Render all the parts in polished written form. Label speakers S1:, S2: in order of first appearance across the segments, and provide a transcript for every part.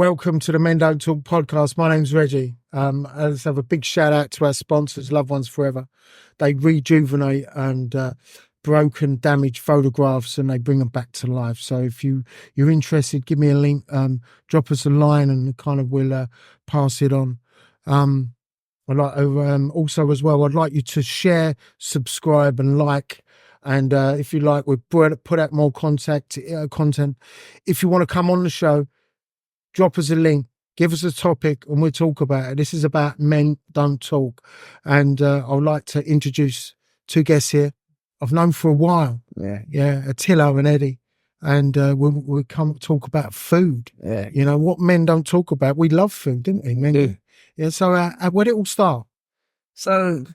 S1: Welcome to the Men Don't Talk podcast. My name's Reggie. Let's have a big shout out to our sponsors, Loved Ones Forever. They rejuvenate and broken, damaged photographs, and they bring them back to life. So if you're interested, give me a link, drop us a line, and kind of we'll pass it on. I'd like also as well, I'd like you to share, subscribe, and like. And if you like, we put out more content. If you want to come on the show, drop us a link, give us a topic, and we'll talk about it. This is about Men Don't Talk. And I would like to introduce two guests here I've known for a while. Yeah, Atila and Eddie. And we'll come talk about food.
S2: Yeah.
S1: You know, what men don't talk about. We love food, didn't we? Men
S2: do.
S1: Yeah, so where did it all start?
S2: So,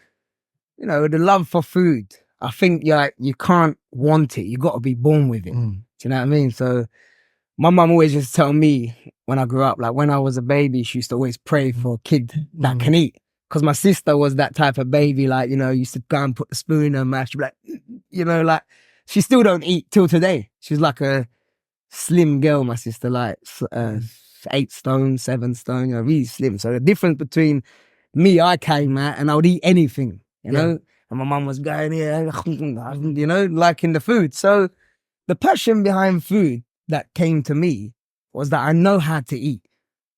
S2: the love for food, I think you can't want it. You got to be born with it. Do you know what I mean? So my mum always used to tell me when I grew up, like when I was a baby, she used to always pray for a kid that can eat. Because my sister was that type of baby, like, used to go and put the spoon in her mouth. She'd be like, she still don't eat till today. She's like a slim girl, my sister, like 8 stone, 7 stone, really slim. So the difference between me, I came out and I would eat anything, you know? And my mum was going, liking the food. So the passion behind food that came to me was that I know how to eat.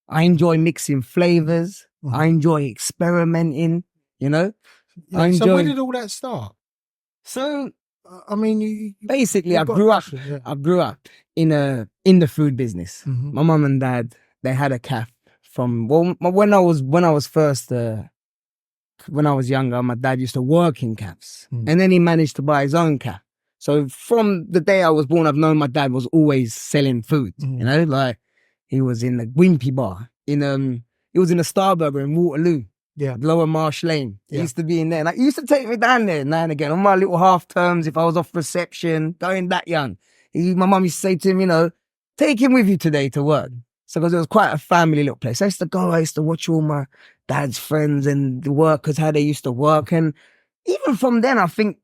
S2: I enjoy mixing flavors. I enjoy experimenting,
S1: So where did all that start?
S2: So,
S1: I mean,
S2: basically, I grew up in the food business. My mum and dad, they had a cafe when I was younger, my dad used to work in cafes, and then he managed to buy his own cafe. So from the day I was born, I've known my dad was always selling food. Like he was in the Wimpy bar, he was in a Starburger in Waterloo, Lower Marsh Lane. He used to be in there. Like, he used to take me down there now and again on my little half terms if I was off reception, going that young. My mum used to say to him, take him with you today to work. So because it was quite a family little place. I used to watch all my dad's friends and the workers, how they used to work. And even from then, I think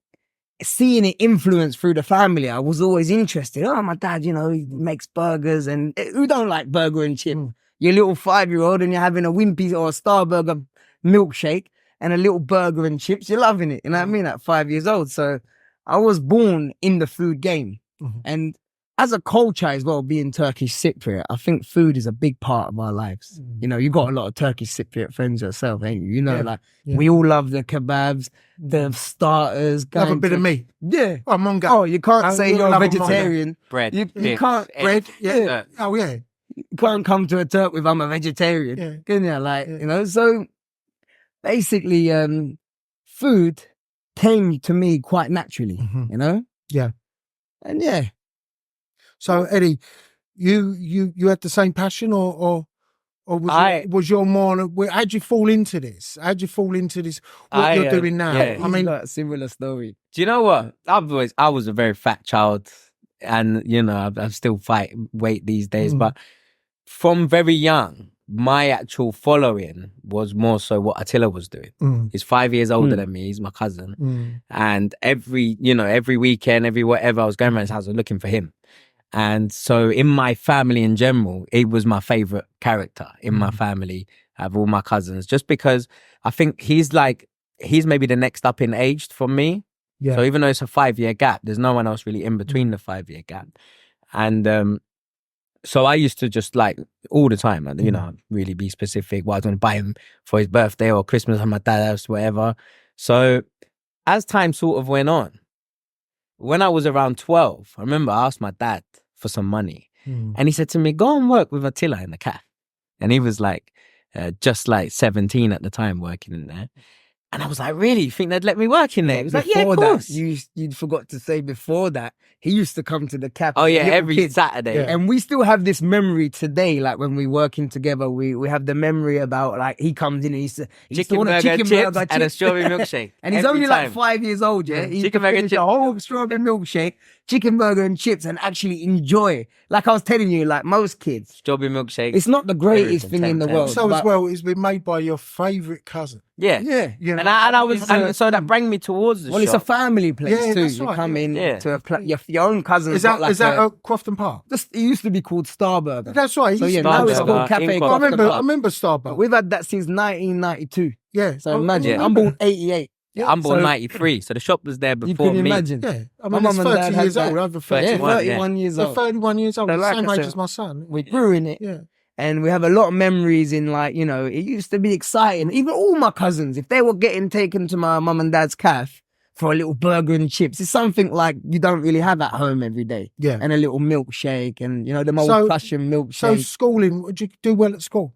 S2: seeing it influence through the family, I was always interested. Oh, my dad, he makes burgers, and who don't like burger and chip? You're a little 5-year-old and you're having a Wimpy or a Starburger milkshake and a little burger and chips. You're loving it. You know what I mean? At 5 years old. So I was born in the food game. And as a culture as well, being Turkish Cypriot, I think food is a big part of our lives. You got a lot of Turkish Cypriot friends yourself, ain't you? We all love the kebabs, the starters.
S1: Have a bit of meat.
S2: Yeah.
S1: Oh, monga.
S2: Oh, you can't say you're a vegetarian.
S3: Bread.
S2: You can't.
S1: Bread. Yeah. Oh, yeah.
S2: You can't come to a Turk with I'm a vegetarian. Can you? So basically, food came to me quite naturally,
S1: Yeah.
S2: And yeah.
S1: So Eddie, you had the same passion, or was your more? How'd you fall into this? How'd you fall into this? What you're doing now?
S3: Yeah.
S2: I mean, a similar story.
S3: Do you know what? I was a very fat child, and I still fight weight these days. But from very young, my actual following was more so what Atila was doing. He's 5 years older than me. He's my cousin, and every weekend, every whatever, I was going around his house, I was looking for him. And so in my family in general, it was my favorite character in my family of all my cousins, just because I think he's maybe the next up in age from me. Yeah. So even though it's a 5-year gap, there's no one else really in between the 5-year gap. And so I used to just all the time, really be specific what I was going to buy him for his birthday or Christmas on my dad's house, whatever. So as time sort of went on, when I was around 12, I remember I asked my dad for some money. And he said to me, go and work with Atila in the cafe. And he was just 17 at the time working in there. And I was like, really? You think they'd let me work in there? He was like, yeah, of course.
S2: You forgot to say before that, he used to come to the cafe.
S3: Oh, yeah, every Saturday.
S2: Yeah. And we still have this memory today, when we're working together, we have the memory about, he comes in and he used to want a chicken burger
S3: and a strawberry milkshake.
S2: And he's only 5 years old, yeah? He
S3: chicken burger,
S2: a whole strawberry milkshake, chicken burger and chips and actually enjoy. Like I was telling you, like most kids,
S3: Strawberry milkshake.
S2: it's not the greatest thing in the world.
S1: So as
S2: but-
S1: well, it's been made by your favourite cousin.
S3: Yeah.
S2: Yeah.
S1: You know?
S3: And I was, and so that bring me towards the
S2: Well, it's a
S3: shop.
S2: family place
S1: Yeah,
S2: too.
S1: that's
S2: You
S1: right,
S2: come in
S3: yeah.
S2: to your own cousin's
S1: Is that
S2: got like
S1: is that at Crofton Park?
S2: it used to be called Starburger.
S1: That's right.
S2: So yeah,
S3: Starburger
S2: now it's called Cafe
S3: in
S1: I
S2: Crofton
S1: remember. I
S2: Park.
S1: remember Starbucks.
S2: We've had that since 1992.
S1: Yeah.
S2: So imagine,
S3: Yeah.
S2: I'm born 88.
S3: Yeah, I'm born
S2: So-
S3: 93, so the shop was there
S2: You
S3: before
S2: can
S3: me.
S2: imagine.
S1: Yeah. I
S2: My
S1: mean,
S2: mum
S1: it's
S2: and dad
S1: 30
S2: had
S1: years
S2: that.
S1: old. Over 30.
S2: Yeah,
S3: 31,
S2: 31 years
S1: They're
S2: old.
S1: 31 years old.
S2: So
S1: The
S2: like
S1: same
S2: I
S1: age
S2: said,
S1: as my son.
S2: We grew in it.
S1: Yeah.
S2: And we have a lot of memories in like, you know, it used to be exciting. Even all my cousins, if they were getting taken to my mum and dad's cafe for a little burger and chips, it's something like you don't really have at home every day.
S1: Yeah.
S2: And a little milkshake and, you know, them old
S1: So-
S2: Prussian
S1: So
S2: milkshake.
S1: schooling, did you do well at school?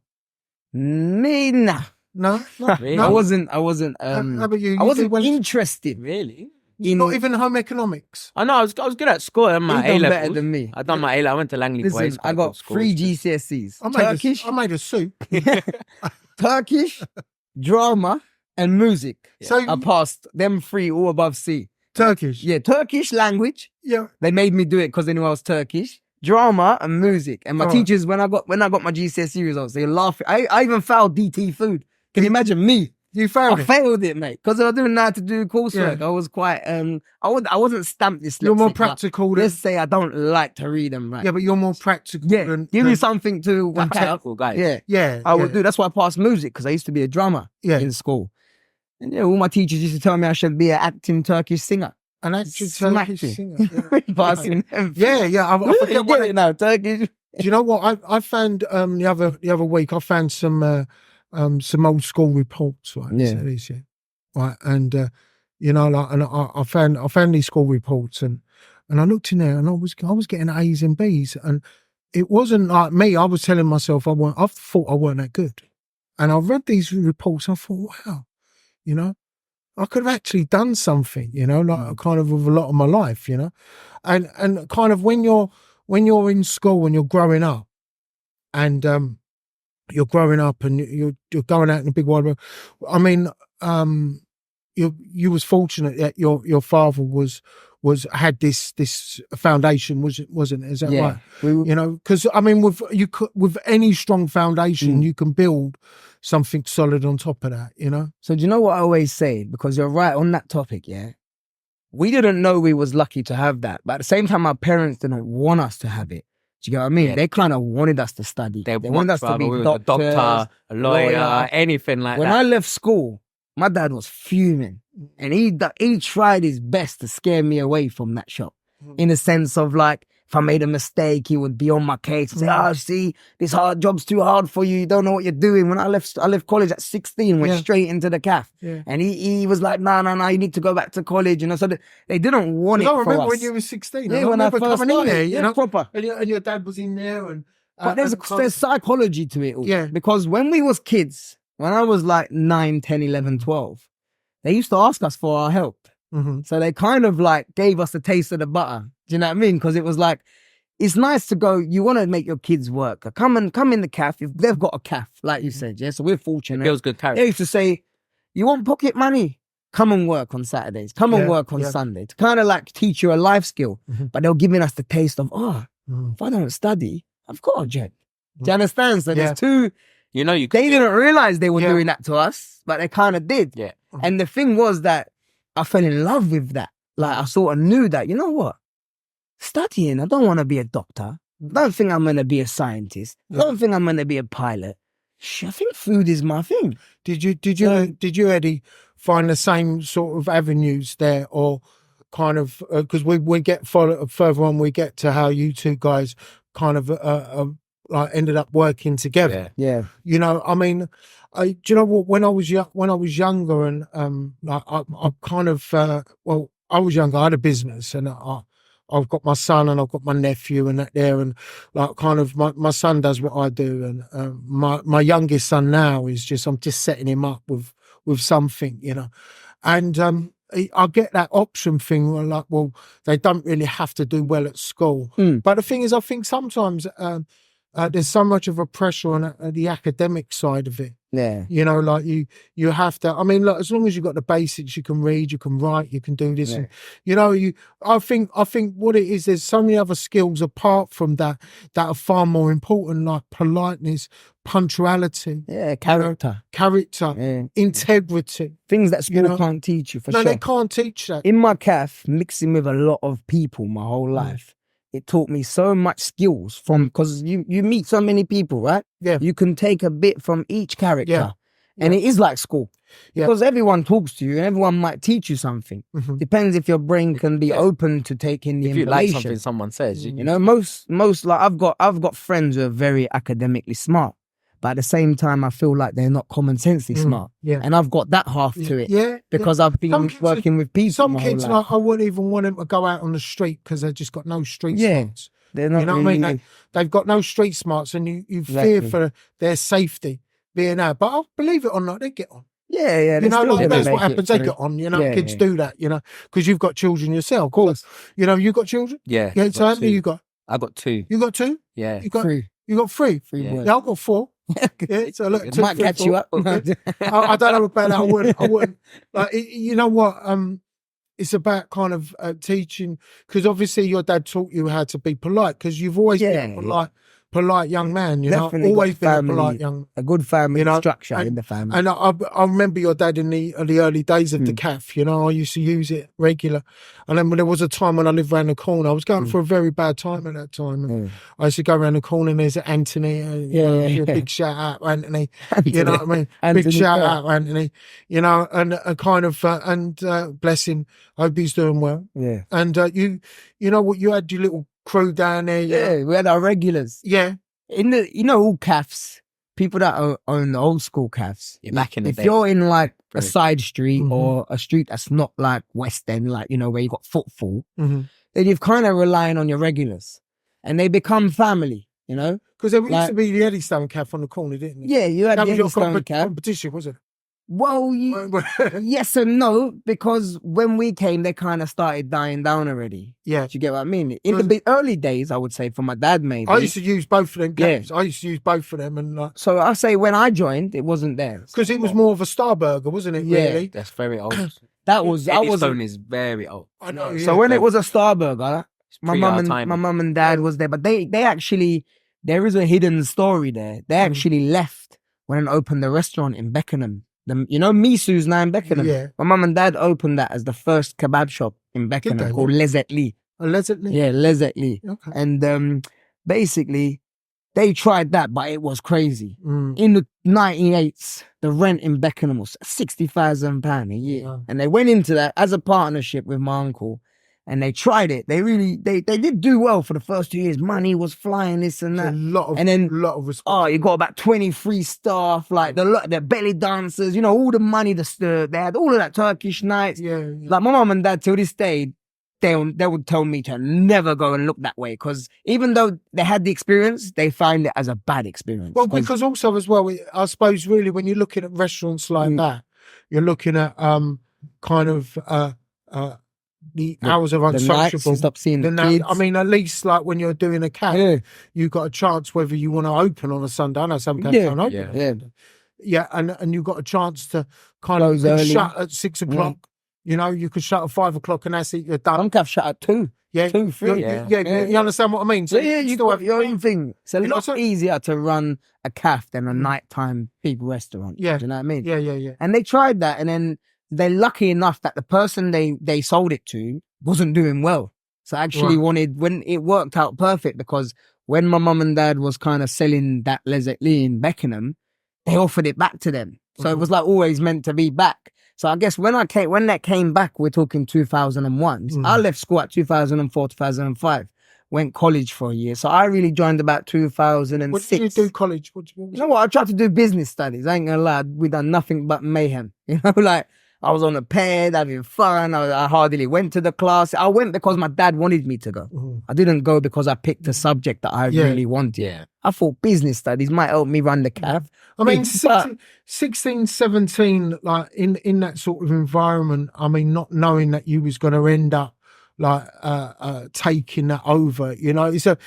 S2: Me, nah.
S1: No?
S3: Really?
S2: I wasn't,
S1: How about you?
S2: I
S1: You
S2: wasn't
S1: did well at-
S2: interested
S3: Really?
S2: in,
S1: not even home economics.
S3: I know, I was good at school. I done my
S2: you
S3: A
S2: done better
S3: levels.
S2: than me.
S3: I done my A level. I went to Langley Boys.
S2: Listen, I
S3: quite
S2: got
S3: good school.
S2: 3 GCSEs.
S1: I made a soup.
S2: Turkish, drama, and music.
S1: So
S2: I passed them 3 all above C.
S1: Turkish.
S2: Yeah, Turkish language.
S1: Yeah.
S2: They made me do it because they knew I was Turkish. Drama and music. And my
S1: Alright.
S2: teachers, when I got my GCSE results, they laughed. I even failed DT food. Can you imagine me?
S1: You found
S2: I
S1: it.
S2: failed it, mate, because I didn't know how to do coursework. I was quite I wasn't stamped dyslexic.
S1: You're more
S2: but
S1: practical than.
S2: Let's say I don't like to read and write.
S1: Yeah, but you're more practical
S2: Yeah,
S1: than.
S2: give me
S1: than-
S2: something to
S1: than
S2: whack out.
S3: Technical guys.
S2: Yeah,
S1: Yeah.
S2: I
S1: yeah,
S2: would do. That's why I passed music because I used to be a drummer
S1: Yeah.
S2: in school. And yeah, all my teachers used to tell me I should be an acting Turkish singer.
S1: And that's your
S2: Smacked
S1: Turkish
S2: it.
S1: singer. Yeah.
S2: Passing them.
S1: Yeah, yeah. I
S2: You
S1: forget what.
S2: get it now, Turkish.
S1: Do you know what I found the other week? I found some old school reports, right?
S2: Yeah.
S1: So these, yeah. Right, and you know, like, and I found these school reports, and I looked in there, and I was getting A's and B's, and it wasn't like me. I was telling myself I thought I weren't that good, and I read these reports. I thought, wow, you know, I could have actually done something, you know, like kind of with a lot of my life, you know, and kind of when you're in school and you're growing up, and you're growing up and you're going out in the big wide world. I mean, you was fortunate that your father had this foundation, wasn't it? Is that right? You know, because I mean, with any strong foundation, you can build something solid on top of that. You know.
S2: So do you know what I always say? Because you're right on that topic, yeah? We didn't know we was lucky to have that. But at the same time, our parents didn't want us to have it. Do you get what I mean?
S3: Yeah.
S2: They kind of wanted us to study. They wanted us to be
S3: a
S2: doctors,
S3: doctor, a lawyer,
S2: lawyer.
S3: anything like
S2: When
S3: that.
S2: I left school, my dad was fuming. And he tried his best to scare me away from that shop. In the sense of like, if I made a mistake, he would be on my case and say, see, this hard job's too hard for you. You don't know what you're doing. When I left college at 16, went straight into the CAF.
S1: Yeah.
S2: And he was like, no, you need to go back to college. You know, so they didn't want it
S1: I
S2: for
S1: remember
S2: us.
S1: when you were 16.
S2: Yeah,
S1: I
S2: when I
S1: remember
S2: first
S1: coming in
S2: started,
S1: there, you know,
S2: proper.
S1: and your dad was in there, and
S2: But there's psychology to it all.
S1: Yeah.
S2: Because when we was kids, when I was like 9, 10, 11, 12, they used to ask us for our help.
S1: Mhm.
S2: So they kind of like gave us a taste of the butter. Do you know what I mean? Because it was like, it's nice to go, you want to make your kids work. Come in the CAF. If they've got a CAF, like you said, yeah. So we're fortunate.
S3: Feels good
S2: They
S3: character.
S2: used to say, you want pocket money? Come and work on Saturdays. Come and
S1: Yeah,
S2: work on
S1: yeah.
S2: Sunday. To kind of like teach you a life skill.
S1: Mhm.
S2: But they were giving us the taste of,
S1: Mhm.
S2: if I don't study, I've got a job. Do you understand? So
S1: Yeah.
S2: there's two.
S3: You know, you
S2: They didn't realize they were
S1: Yeah.
S2: doing that to us, but they kind of did.
S3: Yeah.
S2: And the thing was that I fell in love with that. Like I sort of knew that, you know what? Studying, I don't want to be a doctor. I don't think I'm going to be a scientist. I don't think I'm going to be a pilot. I think food is my thing.
S1: Did you, Eddie, find the same sort of avenues there, or kind of because we get further on, we get to how you two guys kind of like ended up working together.
S2: Yeah.
S1: You know, I mean, do you know what? When I was younger, and like I kind of I was younger. I had a business, and I've got my son and I've got my nephew and that there, and like kind of my son does what I do, and my youngest son now is I'm just setting him up with something, you know, and I get that option thing where like, well, they don't really have to do well at school, but the thing is, I think sometimes there's so much of a pressure on the academic side of it.
S2: Yeah.
S1: You know, like you have to. I mean, look, as long as you've got the basics, you can read, you can write, you can do this, and you know, I think what it is. There's so many other skills apart from that are far more important, like politeness, punctuality,
S2: character,
S1: integrity,
S2: things that school can't teach you.
S1: No, they can't teach that.
S2: In my calf, mixing with a lot of people my whole life. It taught me so much skills because you meet so many people, right?
S1: Yeah.
S2: You can take a bit from each character. And it is like school. Because everyone talks to you and everyone might teach you something. Depends if your brain can be open to taking the
S3: if you
S2: information.
S3: like something someone says.
S2: You know, most like I've got friends who are very academically smart. But at the same time, I feel like they're not common sensely smart.
S1: Yeah.
S2: And I've got that half to it. Because I've been working with people.
S1: Some kids, like, I wouldn't even want them to go out on the street because they've just got no street smarts.
S2: They're not,
S1: you know what I mean? They've got no street smarts and you fear for their safety being out. But I'll believe it or not, they get on.
S2: Yeah.
S1: You know, like, that's what happens. They get on, you know, kids do that, you know, because you've got children yourself. Of course. You know, you got children?
S3: Yeah.
S1: So how many you got?
S3: I got 2.
S1: You got 2?
S3: Yeah.
S2: You got 3.
S1: You got 3?
S2: 3 boys.
S1: Yeah, I've got 4. So look,
S2: it might catch you up.
S1: I don't know about that. I wouldn't. Like, you know what? It's about kind of teaching, because obviously your dad taught you how to be polite, because you've always been a polite young man. You
S2: Definitely
S1: know, always been
S2: family,
S1: a polite young.
S2: A good family structure in the family.
S1: And I remember your dad in the early days of the calf. You know, I used to use it regular. And then when there was a time when I lived around the corner, I was going for a very bad time at that time. And I used to go around the corner and there's Anthony. A big shout out, Anthony. You know what I mean? Big shout out, Anthony. You know, and kind of bless him. I hope he's doing well.
S2: Yeah.
S1: And you know what? You had your little crew down there.
S2: Yeah, we had our regulars.
S1: Yeah.
S2: In the, you know, all calves, people that own the old school calves.
S3: Back in the day.
S2: If you're in like a side street or a street that's not like West End, like, you know, where you got footfall, then you're kind of relying on your regulars. And they become family, you know?
S1: Because there used to be the Eddie Stone calf on the corner, didn't it?
S2: Yeah, you had the Eddie Stone calf.
S1: Competition, was it?
S2: Well, yes and no, because when we came, they kind of started dying down already.
S1: Yeah.
S2: Do you get what I mean? In the early days, I would say, for my dad maybe.
S1: I used to use both of them games. I used to use both of them. And
S2: so I say when I joined, it wasn't there.
S1: Because it was more of a star burger, wasn't it, really?
S3: That's very old.
S2: Eddie
S3: Stone is very old.
S1: I know.
S2: So when it was a star burger, my mum and dad was there. But they actually, there is a hidden story there. They actually left when I opened the restaurant in Beckenham. You know, Misu's now in Beckenham.
S1: Yeah.
S2: My mum and dad opened that as the first kebab shop in Beckenham called Lezzet Lee.
S1: Lezzet Lee?
S2: Yeah, Lezzet Lee.
S1: Okay.
S2: And basically, they tried that, but it was crazy. In the 98s, the rent in Beckenham was £60,000 a year. Yeah. And they went into that as a partnership with my uncle. And they tried it. They did do well for the first 2 years. Money was flying, this and that.
S1: A lot of respect.
S2: Oh, you got about 23 staff, like the belly dancers, you know, all the money, they had all of that Turkish nights.
S1: Yeah.
S2: Like my mum and dad, till this day, they would tell me to never go and look that way, because even though they had the experience, they find it as a bad experience.
S1: Well, because also as well, I suppose really when you're looking at restaurants like that, you're looking at kind of the hours are unsociable.
S2: Stop seeing the kids.
S1: I mean, at least like when you're doing a cat, you've got a chance whether you want to open on a Sunday. I know some cats don't open. Yeah, and you've got a chance to kind of shut at 6 o'clock. You know, you could shut at 5 o'clock and that's it, you're done.
S2: Some cats shut at 2. Yeah, 2, 3.
S1: You understand what I mean?
S2: So you still have your own thing. It's a lot easier to run a calf than a nighttime people restaurant. Yeah. Do you know what I mean?
S1: Yeah.
S2: And they tried that, and then they're lucky enough that the person they sold it to wasn't doing well. So I actually when it worked out perfect, because when my mum and dad was kind of selling that Lezzet Lee in Beckenham, they offered it back to them. So it was like always meant to be back. So I guess when that came back, we're talking 2001. I left school at 2004, 2005. Went college for a year. So I really joined about 2006.
S1: What did you do college?
S2: You know what? I tried to do business studies. I ain't gonna lie. We done nothing but mayhem. You know, like I was on a ped, having fun. I hardly went to the class. I went because my dad wanted me to go. I didn't go because I picked a subject that I really wanted.
S3: Yeah.
S2: I thought business studies might help me run the calf.
S1: I mean, 16, 17, like in that sort of environment, I mean, not knowing that you was going to end up taking that over. You know, it's your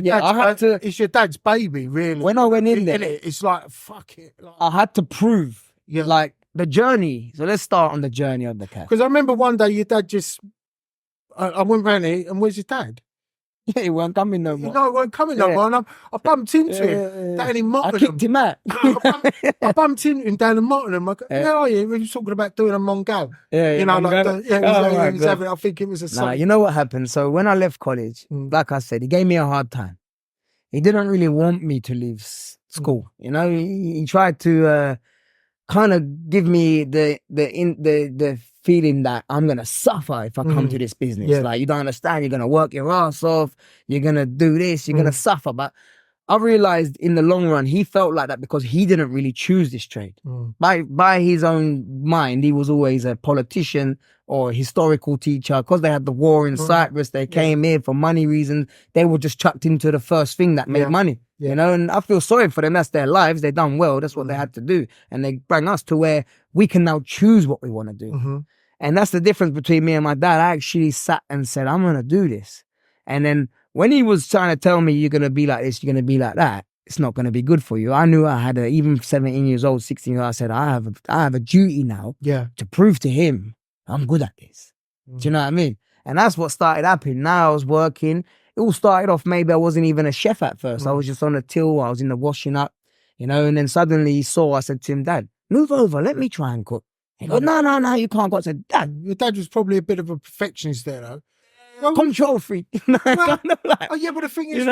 S2: Yeah, I had
S1: dad's, it's your dad's baby, really.
S2: When I went in there,
S1: it's like fuck it. Like,
S2: I had to prove like the journey. So let's start on the journey of the cafe.
S1: Because I remember one day your dad just, I went round here, and where's your dad?
S2: Yeah, he weren't coming no more.
S1: No, he weren't coming no more. And I bumped into him down in Mottingham.
S2: I kicked him out.
S1: I bumped into him down in Mottingham. I go, where are you? We were talking about doing a Mongo. You know, like he was having, I think it was a
S2: Nah, you know what happened? So when I left college, like I said, he gave me a hard time. He didn't really want me to leave school. You know, he tried to kind of give me the feeling that I'm gonna suffer if I come to this business.
S1: Yeah.
S2: Like, you don't understand, you're gonna work your ass off, you're gonna do this, you're gonna suffer. But I realized in the long run, he felt like that because he didn't really choose this trade. By his own mind, he was always a politician or a historical teacher. Because they had the war in Cyprus, they came here for money reasons. They were just chucked into the first thing that made money. You know, and I feel sorry for them. That's their lives. They done well. That's what they had to do. And they bring us to where we can now choose what we want to do. And that's the difference between me and my dad. I actually sat and said, I'm going to do this. And then when he was trying to tell me, you're going to be like this, you're going to be like that, it's not going to be good for you. I knew I had even 17 years old, 16 years old, I said, I have a duty now to prove to him I'm good at this. Do you know what I mean? And that's what started happening. Now I was working. It all started off, maybe I wasn't even a chef at first. I was just on the till. I was in the washing up, you know, and then suddenly he saw, I said to him, Dad, move over. Let me try and cook. He goes, no, you can't cook. I said, Dad.
S1: Your dad was probably a bit of a perfectionist there, though. Well,
S2: control freak.
S1: But the thing is,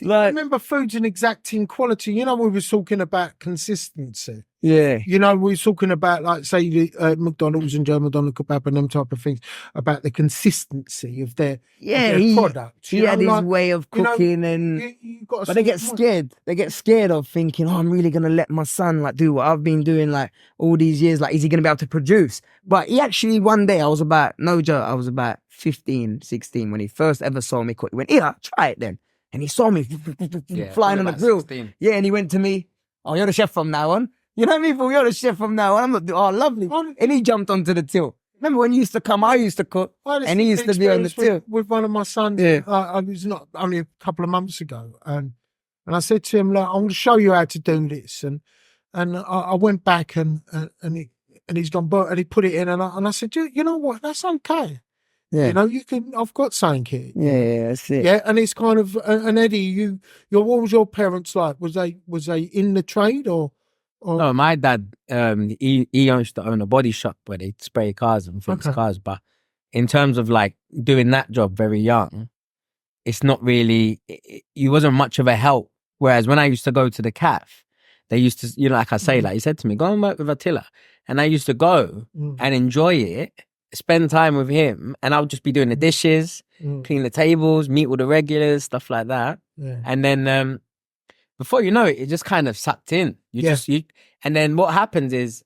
S1: remember food's an exacting quality. You know, we were talking about consistency.
S2: Yeah.
S1: You know, we were talking about, like, say, McDonald's and Joe McDonald kebab and them type of things, about the consistency of their product.
S2: He had his way of cooking, but they get scared. They get scared of thinking, I'm really going to let my son like do what I've been doing like all these years. Like, is he going to be able to produce? But he actually, one day, I was about 15, 16 when he first ever saw me cook. He went, here, try it then. And he saw me flying on the grill.
S3: 16.
S2: Yeah, and he went to me, oh, you're the chef from now on. You know what I mean? You're the chef from now on. I'm not, oh, lovely. And he jumped onto the till. Remember when you used to come, I used to cook, and he used to be on the till.
S1: With one of my sons, I was not only a couple of months ago, and I said to him, like, I'm going to show you how to do this. And I went back and he's gone, and he put it in, and I said, you know what? That's okay.
S2: Yeah.
S1: You know, I've got something here.
S2: Yeah, that's it.
S1: Yeah, and it's kind of, and Eddie, what was your parents like? Was they in the trade or?
S3: No, my dad, he used to own a body shop where they spray cars and fix cars. But in terms of like doing that job very young, it's not really, he wasn't much of a help. Whereas when I used to go to the calf, they used to, you know, like I say, like he said to me, go and work with Atila. And I used to go and enjoy it, spend time with him, and I would just be doing the dishes, clean the tables, meet with the regulars, stuff like that.
S1: Yeah.
S3: And then before you know it, it just kind of sucked in. And then what happens is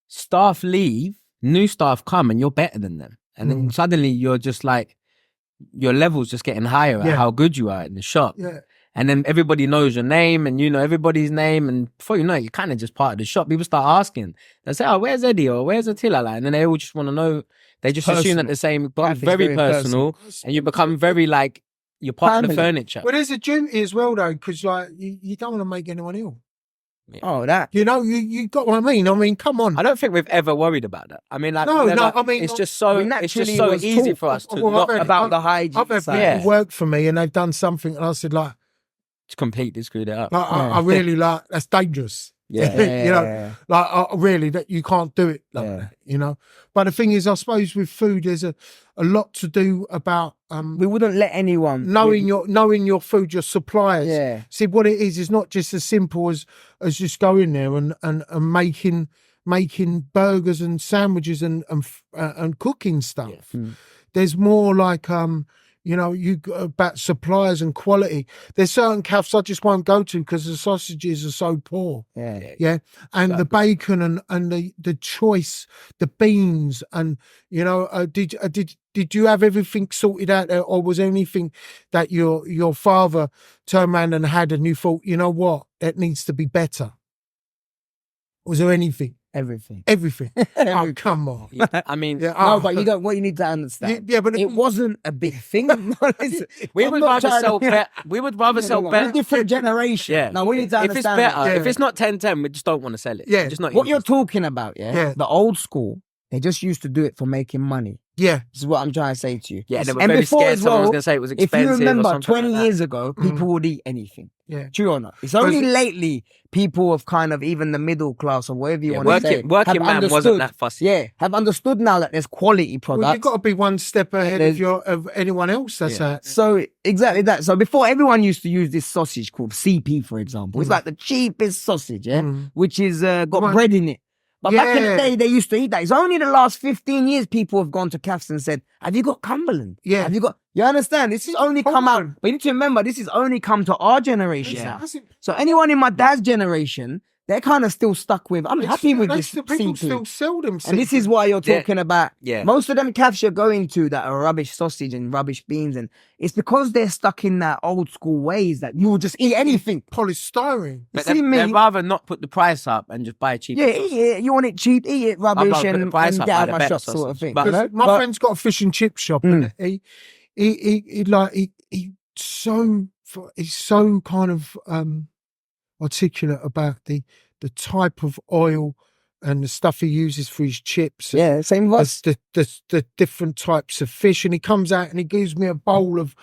S3: staff leave, new staff come, and you're better than them. And then suddenly you're just like, your level's just getting higher at how good you are in the shop.
S1: Yeah.
S3: And then everybody knows your name and you know everybody's name. And before you know it, you're kind of just part of the shop. People start asking. They say, oh, where's Eddie? Or where's Atila? Like, and then they all just want to know. They just assume that the same, but very personal. And you become very like, you're part of the furniture.
S1: But there's a duty as well, though, because like you don't want to make anyone ill.
S3: Yeah.
S2: Oh, that.
S1: You know, you got what I mean. I mean, come on.
S3: I don't think we've ever worried about that. I mean, like,
S1: no. I mean,
S3: it's just so easy for us to not
S2: about the hygiene.
S1: I've had people work for me and they've done something, and I said like,
S3: completely screwed it up.
S1: Like, I really like, that's dangerous.
S3: Yeah.
S1: You know, like I really, that you can't do it like that, you know. But the thing is, I suppose with food, there's a lot to do about
S2: we wouldn't let anyone
S1: knowing your food, your suppliers.
S2: Yeah.
S1: See, what it is not just as simple as just going there and making burgers and sandwiches and cooking stuff. There's more like you know, about suppliers and quality. There's certain cafes I just won't go to because the sausages are so poor. Yeah. And the bacon and the choice, the beans, and you know, did you have everything sorted out there, or was there anything that your father turned around and had and you thought, you know what, that needs to be better? Was there anything?
S2: everything.
S1: Everything. Oh, come on.
S3: I mean,
S1: Yeah,
S2: No, but you don't. What you need to understand.
S1: Yeah, but
S2: It wasn't a big thing. No, listen,
S3: we
S2: I'm
S3: would
S2: not
S3: rather
S2: trying
S3: sell
S2: to-
S3: better. We would rather sell
S2: We're a
S3: better.
S2: different generation.
S3: Yeah.
S2: No, we need to
S3: If it's
S2: understand.
S3: better,
S1: Yeah.
S3: if it's not 10-10, we just don't want to sell it.
S1: Yeah.
S3: We're just not
S2: What you're
S3: interested.
S2: talking about,
S1: Yeah.
S2: the old school, they just used to do it for making money.
S1: Yeah.
S2: This is what I'm trying to say to you.
S3: Yeah, they were
S2: And
S3: very
S2: before
S3: scared
S2: as
S3: someone was
S2: well,
S3: going to say it was
S2: if
S3: expensive.
S2: you remember,
S3: or something
S2: 20
S3: like that.
S2: years ago, people would eat anything.
S1: Yeah.
S2: True or not? It's only lately people have kind of, even the middle class or whatever you
S3: Yeah,
S2: want to say,
S3: working
S2: have
S3: man wasn't
S2: understood.
S3: that fussy.
S2: Yeah, have understood now that there's quality
S1: Well,
S2: products.
S1: you've got to be one step ahead
S2: There's-
S1: of anyone else that's
S3: Yeah.
S1: out.
S2: So exactly that. So before, everyone used to use this sausage called CP, for example. It's like the cheapest sausage, which is got
S1: Right.
S2: bread in it. But back in the
S1: Yeah.
S2: day, they used to eat that. It's only the last 15 years people have gone to Cafs and said, "Have you got Cumberland?
S1: Yeah.
S2: Have you got?" You understand? This has only come out. But you need to remember, this has only come to our generation.
S3: Yeah.
S2: So anyone in my dad's generation, they're kind of still stuck with. I'm happy with this
S1: People
S2: CP.
S1: still sell them.
S2: And this is why you're
S3: Yeah.
S2: talking about
S3: Yeah.
S2: most of them cafes you're going to that are rubbish sausage and rubbish beans, and it's because they're stuck in that old school ways that you will just eat anything.
S1: polystyrene.
S3: But
S2: see me-
S3: they'd rather not put the price up and just buy cheap.
S2: Yeah, eat it. You want it cheap, eat it
S3: I'd
S2: rubbish
S3: rather put the
S2: and
S3: price up,
S2: get
S3: buy
S2: out
S3: the
S2: my
S3: better
S2: shop sort of
S3: sausage.
S2: thing.
S3: But-
S2: you know?
S1: My
S2: But-
S1: friend's got a fish and chip shop, and he he's so kind of articulate about the type of oil and the stuff he uses for his chips. and
S2: yeah, same with us.
S1: the different types of fish, and he comes out and he gives me a bowl of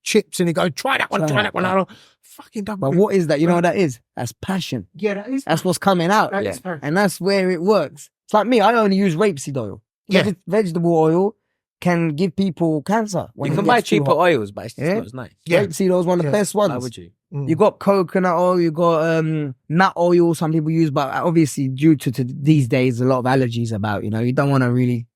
S1: chips, and he goes, try that one. I don't fucking don't.
S2: But what is that? You know what that is? That's passion.
S1: Yeah, that is.
S2: That's what's coming out.
S1: that
S3: Yeah.
S1: is very-
S2: And that's where it works. It's like me, I only use rapeseed oil.
S1: Yeah.
S2: Vegetable oil can give people cancer.
S3: You
S2: it
S3: can buy
S2: gets too
S3: cheaper
S2: hot.
S3: oils, but it's just
S2: Yeah.
S3: not as nice.
S1: Yeah.
S2: Rapeseed oil is one of the
S1: Yeah.
S2: best ones.
S3: Why would you?
S1: Mm.
S2: You got coconut oil, you got nut oil, some people use, but obviously due to these days, a lot of allergies about, you don't want to really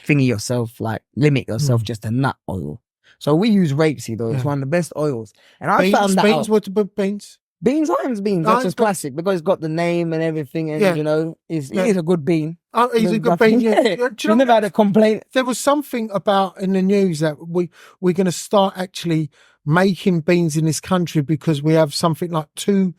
S2: thingy yourself, like limit yourself just to nut oil. So we use rapeseed oil. It's
S1: Yeah.
S2: one of the best oils. And I found that
S1: beans,
S2: out.
S1: what about beans?
S2: Beans, Heinz beans, that's
S1: Heinz
S2: just
S1: beans.
S2: classic because it's got the name and everything and,
S1: Yeah.
S2: it
S1: Yeah.
S2: is a good bean.
S1: Oh, he's a
S2: There's
S1: good bean.
S2: nothing-
S1: Yeah.
S2: Yeah.
S1: Do you
S2: You
S1: know
S2: never had a complaint.
S1: there was something about in the news that we're going to start actually making beans in this country because we have something like 2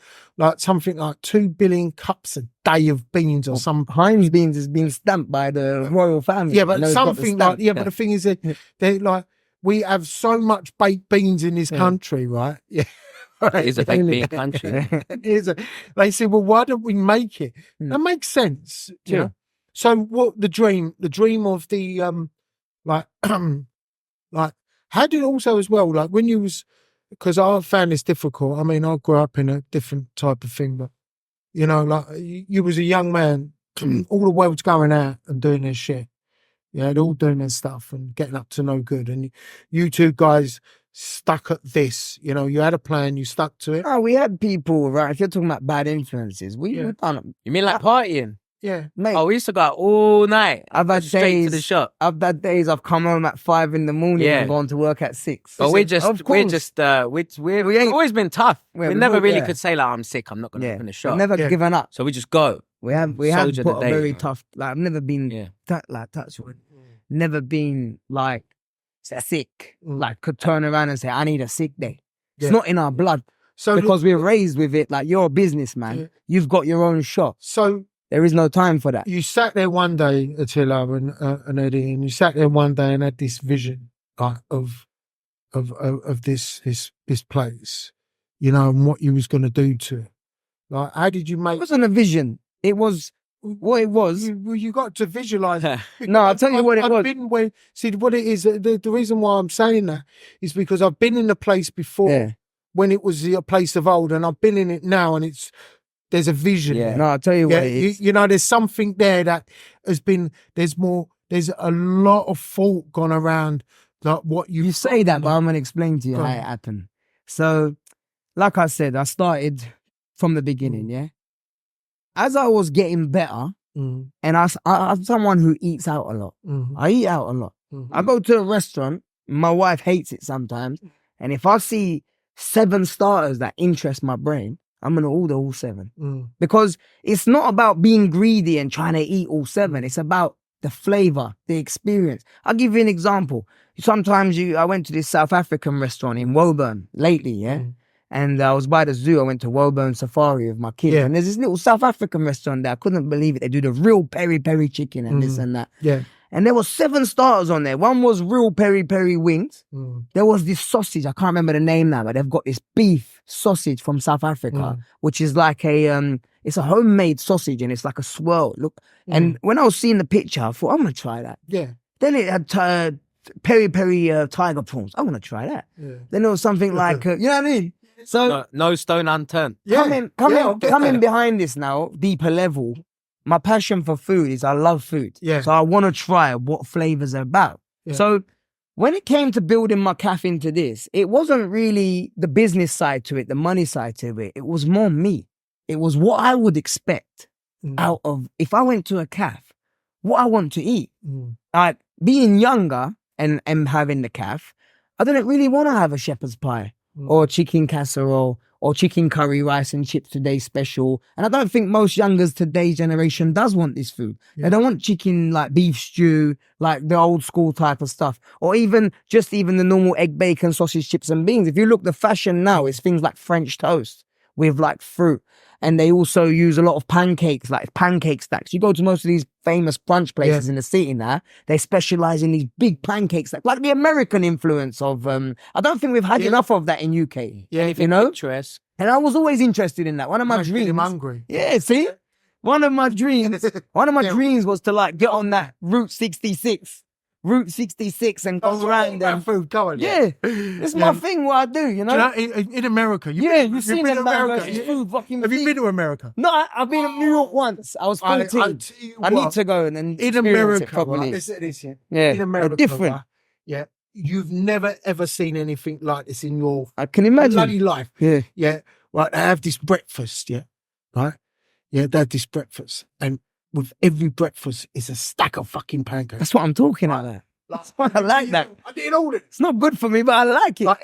S1: billion cups a day of beans or some.
S2: Heinz beans is being stamped by the royal family.
S1: Yeah, but
S2: it's got the
S1: something
S2: stamp.
S1: like but the thing is that they like we have so much baked beans in this country, right? Yeah.
S3: It is a big bean country.
S1: They said, well, why don't we make it?
S2: Mm.
S1: That makes sense. You
S2: Yeah.
S1: know? So what the dream of the like like how did also as well, like when you was, because I found this difficult. I mean, I grew up in a different type of thing, but like you was a young man, all the world's going out and doing their shit. Yeah, they're all doing their stuff and getting up to no good. And you two guys stuck at this, you had a plan, you stuck to it.
S2: Oh, we had people, right? If you're talking about bad influences, we done,
S3: You mean like partying?
S1: Yeah.
S2: mate.
S3: Oh, we used to go out all night.
S2: I've had
S3: straight to the
S2: days.
S3: shop.
S2: I've had days I've come home at 5 in the morning
S3: Yeah.
S2: and gone to work at 6.
S3: But we've
S2: ain't-
S3: always been tough.
S2: Yeah,
S3: we
S2: we
S3: never
S2: would,
S3: really
S2: yeah.
S3: could say like I'm sick, I'm not gonna open the
S2: We've
S3: shop.
S2: never
S1: Yeah.
S2: given up.
S3: So we just go.
S2: We have
S3: Soldier
S2: put
S3: the
S2: a
S3: day,
S2: very
S3: man.
S2: tough. Like I've never been
S3: Yeah.
S2: touch wood. Never been like sick.
S1: Mm.
S2: Like could turn around and say I need a sick day.
S1: Yeah.
S2: It's not in our blood
S1: So
S2: because we're raised with it. Like you're a businessman.
S1: Yeah.
S2: You've got your own shop.
S1: so
S2: There is no time for that.
S1: you sat there one day, Atila and Eddie, and you sat there one day and had this vision like, of this place, and what you was going to do to it. Like, how did you
S2: It
S1: make?
S2: wasn't a vision. It was what it was.
S1: You got to visualize.
S2: No, I'll tell you what it
S1: I've
S2: was.
S1: been where, see, what it is. The reason why I'm saying that is because I've been in the place before
S2: Yeah.
S1: when it was a place of old, and I've been in it now, and there's a vision.
S3: Yeah.
S1: there.
S2: No, I'll tell you
S1: Yeah,
S2: what it is.
S1: there's something there that has been. There's a lot of thought gone around like what
S2: You say that, but
S1: got.
S2: I'm gonna explain to you
S1: Go
S2: how
S1: on.
S2: it happened. So, like I said, I started from the beginning. Yeah. As I was getting better,
S1: Mm,
S2: and I'm someone who eats out a lot.
S1: mm,
S2: I eat out a lot.
S1: mm.
S2: I go to a restaurant. My wife hates it sometimes, and if I see 7 starters that interest my brain, I'm gonna order all 7
S1: Mm,
S2: because it's not about being greedy and trying to eat all 7. It's about the flavor, the experience. I'll give you an example. Sometimes I went to this South African restaurant in Woburn lately, yeah,
S1: Mm.
S2: And I was by the zoo. I went to Woburn Safari with my kids.
S1: Yeah.
S2: And there's this little South African restaurant there. I couldn't believe it. They do the real peri-peri chicken and this and that.
S1: Yeah.
S2: And there was 7 starters on there. One was real peri-peri wings. There was this sausage. I can't remember the name now, but they've got this beef sausage from South Africa, which is like it's a homemade sausage and it's like a swirl. Look. And when I was seeing the picture, I thought, I'm going to try that.
S1: Yeah.
S2: Then it had peri-peri tiger prawns. I want to try that.
S1: Yeah.
S2: Then there was something like, you know what I mean? So
S3: No stone unturned.
S2: coming behind this now, deeper level, my passion for food is I love food.
S1: Yeah.
S2: So I want to try what flavors are about.
S1: Yeah.
S2: So when it came to building my cafe into this, it wasn't really the business side to it, the money side to it. It was more me. It was what I would expect out of, if I went to a cafe, what I want to eat. Like being younger and having the cafe, I didn't really want to have a shepherd's pie or chicken casserole or chicken curry rice and chips today's special. And I don't think most youngers today's generation does want this food. They don't want chicken like beef stew, like the old school type of stuff, or even the normal egg, bacon, sausage, chips and beans. If you look, the fashion now is things like French toast with like fruit. And they also use a lot of pancakes, like pancake stacks. You go to most of these famous brunch places in the city now, they specialize in these big pancake stacks, like the American influence of, I don't think we've had enough of that in UK.
S1: Yeah,
S2: you know?
S3: Interest.
S2: And I was always interested in that. One of my dreams.
S1: I'm hungry.
S2: Yeah, see? One of my dreams was to like get on that Route 66 and go around and
S1: food. Go on.
S2: yeah, it's my thing. What I do, you know.
S1: Do you know, in America,
S2: You've seen
S1: been
S2: them
S1: to America.
S2: diverse food fucking.
S1: Have you been to America?
S2: No, I've been to New York once. I was 14. I need to go and
S1: in
S2: experience
S1: America.
S2: it properly.
S1: Right, listen to this, yeah.
S2: Yeah,
S1: In America,
S2: they're different.
S1: right, yeah. You've never ever seen anything like this in your
S2: I can imagine.
S1: bloody life.
S2: Yeah,
S1: Yeah. Right. They have this breakfast. Yeah. Right. Yeah. They have this breakfast, and with every breakfast is a stack of fucking pancakes.
S2: that's what I'm talking about. I like that.
S1: I did all it.
S2: It's not good for me, but I like it.
S1: Like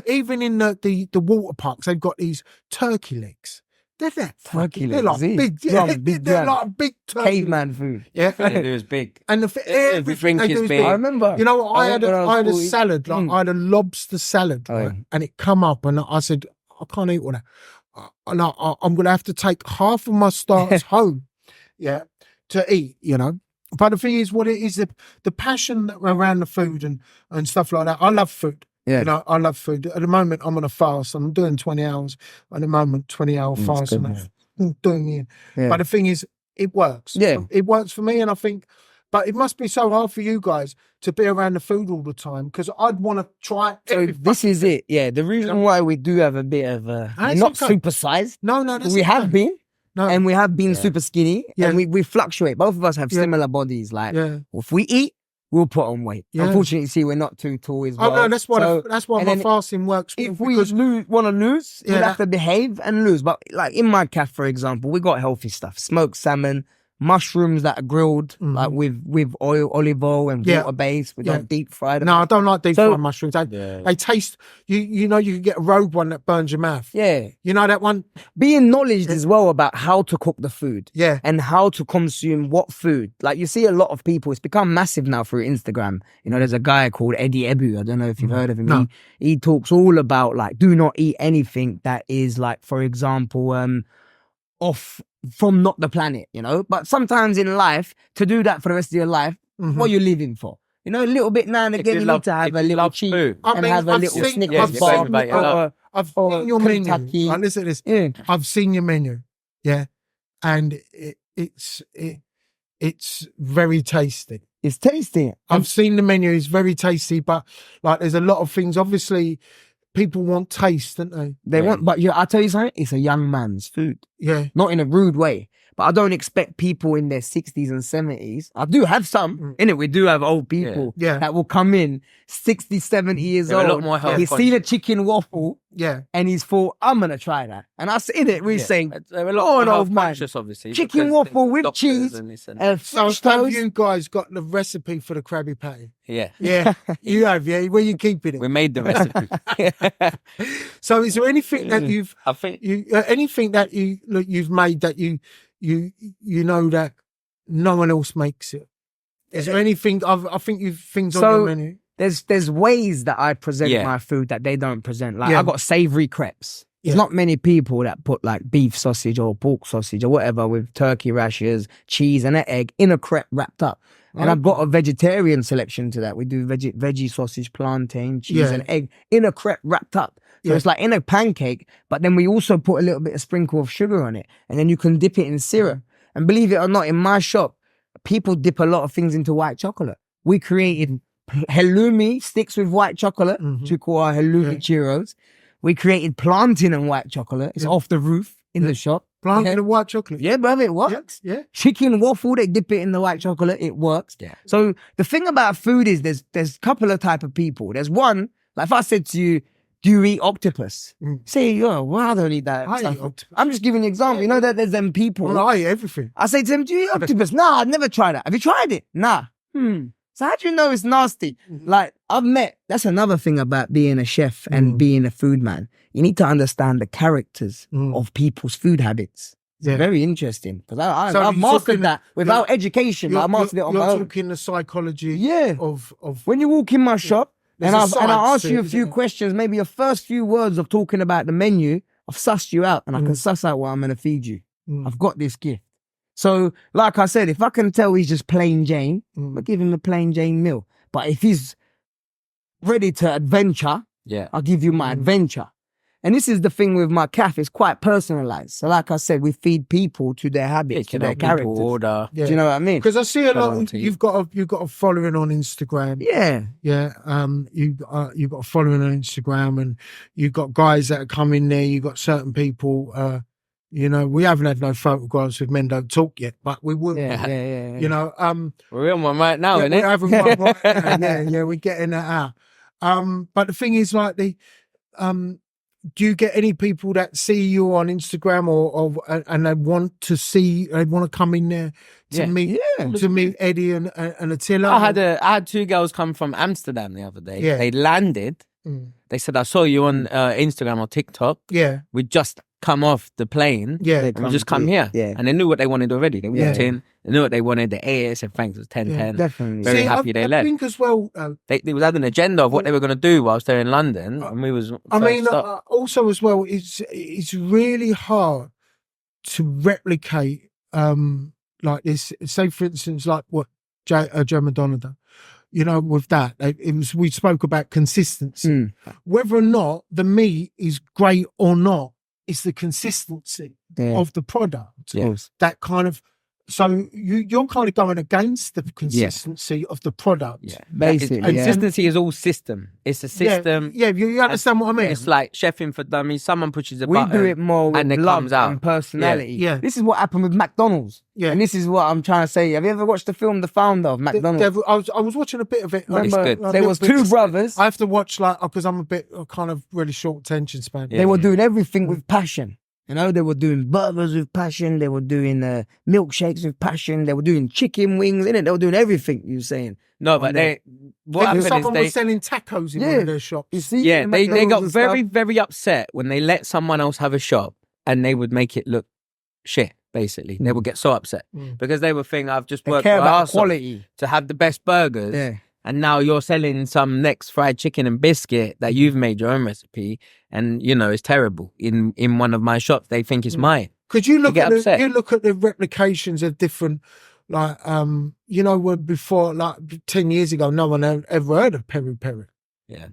S1: even in the water parks, they've got these turkey legs. They're that
S2: Turkey
S1: They're
S2: legs,
S1: like
S2: eh?
S1: big.
S2: Yeah,
S1: Yeah,
S2: big
S1: they're
S2: jam.
S1: like big turkey.
S2: Caveman food.
S1: Yeah.
S3: They do is big.
S1: And everything
S3: drink
S1: they
S3: is
S1: do is
S3: big.
S2: I remember.
S1: You know what? I had
S2: when was
S1: a
S2: 14.
S1: salad, like I had a lobster salad,
S2: Oh,
S1: right?
S2: yeah.
S1: And it come up, and I said, I can't eat all that. And I'm gonna have to take half of my starters home, yeah, to eat. You know. But the thing is, what it is, the passion around the food and stuff like that. I love food.
S2: Yeah.
S1: You know, I love food. At the moment, I'm on a fast. I'm doing 20 hours. At the moment, 20-hour fast.
S2: good,
S1: And I'm doing it.
S2: Yeah.
S1: But the thing is, it works.
S2: Yeah.
S1: It works for me. And I think, but it must be so hard for you guys to be around the food all the time, because I'd want to try
S2: So
S1: every
S2: this is it. Yeah, the reason why we do have a bit of we're
S1: it's
S2: not
S1: okay.
S2: supersized.
S1: No, that's
S2: We
S1: okay.
S2: have been.
S1: No.
S2: And we have been super skinny,
S1: Yeah.
S2: and we fluctuate. Both of us have
S1: Yeah.
S2: similar bodies. Like,
S1: Yeah.
S2: if we eat, we'll put on weight.
S1: Yeah.
S2: Unfortunately, see, we're not too tall as well.
S1: Oh no, that's why
S2: So,
S1: that's why
S2: and
S1: my
S2: then
S1: fasting works.
S2: if we
S1: because
S2: want to lose,
S1: Yeah,
S2: we'll
S1: that-
S2: have to behave and lose. But like in my cafe, for example, we got healthy stuff: smoked salmon, mushrooms that are grilled like with olive oil and
S1: Yeah.
S2: water base. We
S1: Yeah.
S2: don't deep fry them.
S1: no, I don't like deep
S2: So-
S1: fried mushrooms. They taste. You know, you can get a rogue one that burns your mouth.
S2: Yeah,
S1: You know that one.
S2: being knowledge as well about how to cook the food.
S1: Yeah.
S2: And how to consume what food. Like you see a lot of people, it's become massive now through Instagram. You know, there's a guy called Eddie Ebu. I don't know if you've heard of him.
S1: No.
S2: He talks all about like, do not eat anything that is like, for example, off from not the planet, you know? But sometimes in life, to do that for the rest of your life, what are you living for? You know, a little bit now and
S3: If
S2: again,
S3: you
S2: you
S3: love-
S2: need to have
S3: if
S2: a
S3: you
S2: little
S3: love
S2: cheat
S3: food.
S1: I
S2: and
S1: mean,
S2: have a
S1: I've
S2: little
S1: seen-
S2: Snickers
S3: I've
S2: bar.
S3: seen about your love.
S1: I've
S2: or
S1: seen your menu.
S2: Kentucky.
S1: Right, listen to this.
S2: Yeah.
S1: I've seen your menu. Yeah, and it's very tasty.
S2: It's tasty.
S1: I've seen the menu. It's very tasty, but like there's a lot of things. Obviously, people want taste, don't they?
S2: They want, but yeah, I'll tell you something, it's a young man's food.
S1: Yeah.
S2: Not in a rude way. But I don't expect people in their 60s and 70s. I do have some, innit? We do have old people
S1: Yeah.
S2: that will come in 60, 70 years
S3: They're a
S2: old.
S3: lot more health
S2: He's seen a chicken waffle
S1: Yeah.
S2: and he's thought, I'm going to try that. And I said it, we're saying,
S3: They're a lot
S2: oh,
S3: more
S2: an old
S3: health
S2: man.
S3: conscious, obviously.
S2: Chicken
S3: because
S2: waffle
S3: there's
S2: with
S3: doctors
S2: cheese,
S3: and this and
S1: So
S2: French
S1: have
S2: toast.
S1: you guys got the recipe for the Krabby Patty?
S3: yeah.
S1: Yeah, you have. Yeah, where you keeping
S3: We
S1: it?
S3: made the recipe.
S1: So, is there anything that
S3: I think
S1: anything that you've made that you know that no one else makes it? Is there anything? I think you've things on
S2: So-
S1: your menu.
S2: There's ways that I present
S3: Yeah.
S2: my food that they don't present. Like
S1: Yeah.
S2: I got savory crepes. There's not many people that put like beef sausage or pork sausage or whatever with turkey rashers, cheese and an egg in a crepe wrapped up. And I've got a vegetarian selection to that. We do veggie sausage, plantain, cheese and egg in a crepe wrapped up. So it's like in a pancake, but then we also put a little bit of sprinkle of sugar on it. And then you can dip it in syrup. And believe it or not, in my shop, people dip a lot of things into white chocolate. We created halloumi sticks with white chocolate, which we call our halloumi churros. We created plantain and white chocolate. It's off the roof in the shop.
S1: Plantain and white chocolate.
S2: Yeah, brother, it works.
S1: Yeah.
S2: Chicken waffle, they dip it in the white chocolate. It works. Yeah. So the thing about food is there's a couple of type of people. There's one, like if I said to you, do you eat octopus? Say, yo, well, I don't eat that.
S1: I eat octopus.
S2: I'm just giving you an example. You know that there's them people.
S1: Well, I eat everything.
S2: I say to them, do you eat octopus? Nah, I've never tried that. Have you tried it? Nah. So how do you know it's nasty? Like that's another thing about being a chef and being a food man. You need to understand the characters of people's food habits. It's very interesting because I've mastered that without education. I mastered it on my own.
S1: You're talking the psychology of
S2: when you walk in my shop and I ask you a few
S1: isn't it?
S2: questions, maybe your first few words of talking about the menu, I've sussed you out and I can suss out what I'm going to feed you. I've got this gift. So, like I said, if I can tell he's just plain Jane, I'll give him a plain Jane meal. But if he's ready to adventure, I'll give you my adventure. And this is the thing with my cafe, it's quite personalized. So like I said, we feed people to their habits, to their characters.
S3: Order.
S2: Do you know what I mean?
S1: Because I see a lot. You've got a following on Instagram.
S2: Yeah.
S1: You've got a following on Instagram, and you've got guys that come in there. You've got certain people. We haven't had no photographs with Men Don't Talk yet, but we will.
S2: Yeah.
S3: We're on one right now,
S1: we're
S3: innit?
S1: having one right now. We're getting that out. But the thing is, like do you get any people that see you on Instagram and they want to come in there to meet Eddie and Atila?
S3: I had two girls come from Amsterdam the other day.
S1: Yeah.
S3: They landed. They said, I saw you on Instagram or TikTok.
S1: Yeah.
S3: We just come off the plane.
S1: Yeah.
S3: And we just come here.
S2: Yeah.
S3: And they knew what they wanted already. They walked in, they knew what they wanted. The AA said thanks, it was 10-10.
S2: Yeah, definitely.
S3: Very happy they
S1: I
S3: left.
S1: think as well.
S3: They had an agenda of what they were going to do whilst they're in London. And we was.
S1: Also as well, it's really hard to replicate like this. Say for instance, like what Joe Madonna done. With that, we spoke about consistency. Whether or not the meat is great or not, it's the consistency of the product. That kind of. So you're kind of going against the consistency of the product.
S3: Yeah,
S2: basically.
S3: Consistency is all system. It's a system.
S1: Yeah, you understand what I mean?
S3: It's like chefing for dummies. Someone pushes a
S2: we
S3: button.
S2: do it more with
S3: and it
S2: love
S3: comes out.
S2: and personality.
S1: Yeah.
S2: This is what happened with McDonald's.
S1: Yeah.
S2: And this is what I'm trying to say. Have you ever watched the film The Founder of McDonald's?
S1: I was watching a bit of it.
S3: It's good.
S2: There was two brothers.
S1: I have to watch because I'm a bit kind of really short attention span.
S2: They were doing everything with passion. They were doing burgers with passion. They were doing milkshakes with passion. They were doing chicken wings, innit? They were doing everything, you were saying.
S3: No, but
S1: someone was selling tacos in one of their shops.
S2: You see?
S3: Yeah, they got very, very upset when they let someone else have a shop and they would make it look shit, basically. They would get so upset because they would think, I've just worked
S2: care
S3: for
S2: about quality
S3: to have the best burgers.
S2: Yeah.
S3: And now you're selling some next fried chicken and biscuit that you've made your own recipe, and it's terrible. In one of my shops, they think it's mine.
S1: Could you look at
S3: upset.
S1: the replications of different, like when before, like 10 years ago, no one ever heard of peri peri.
S3: Yeah.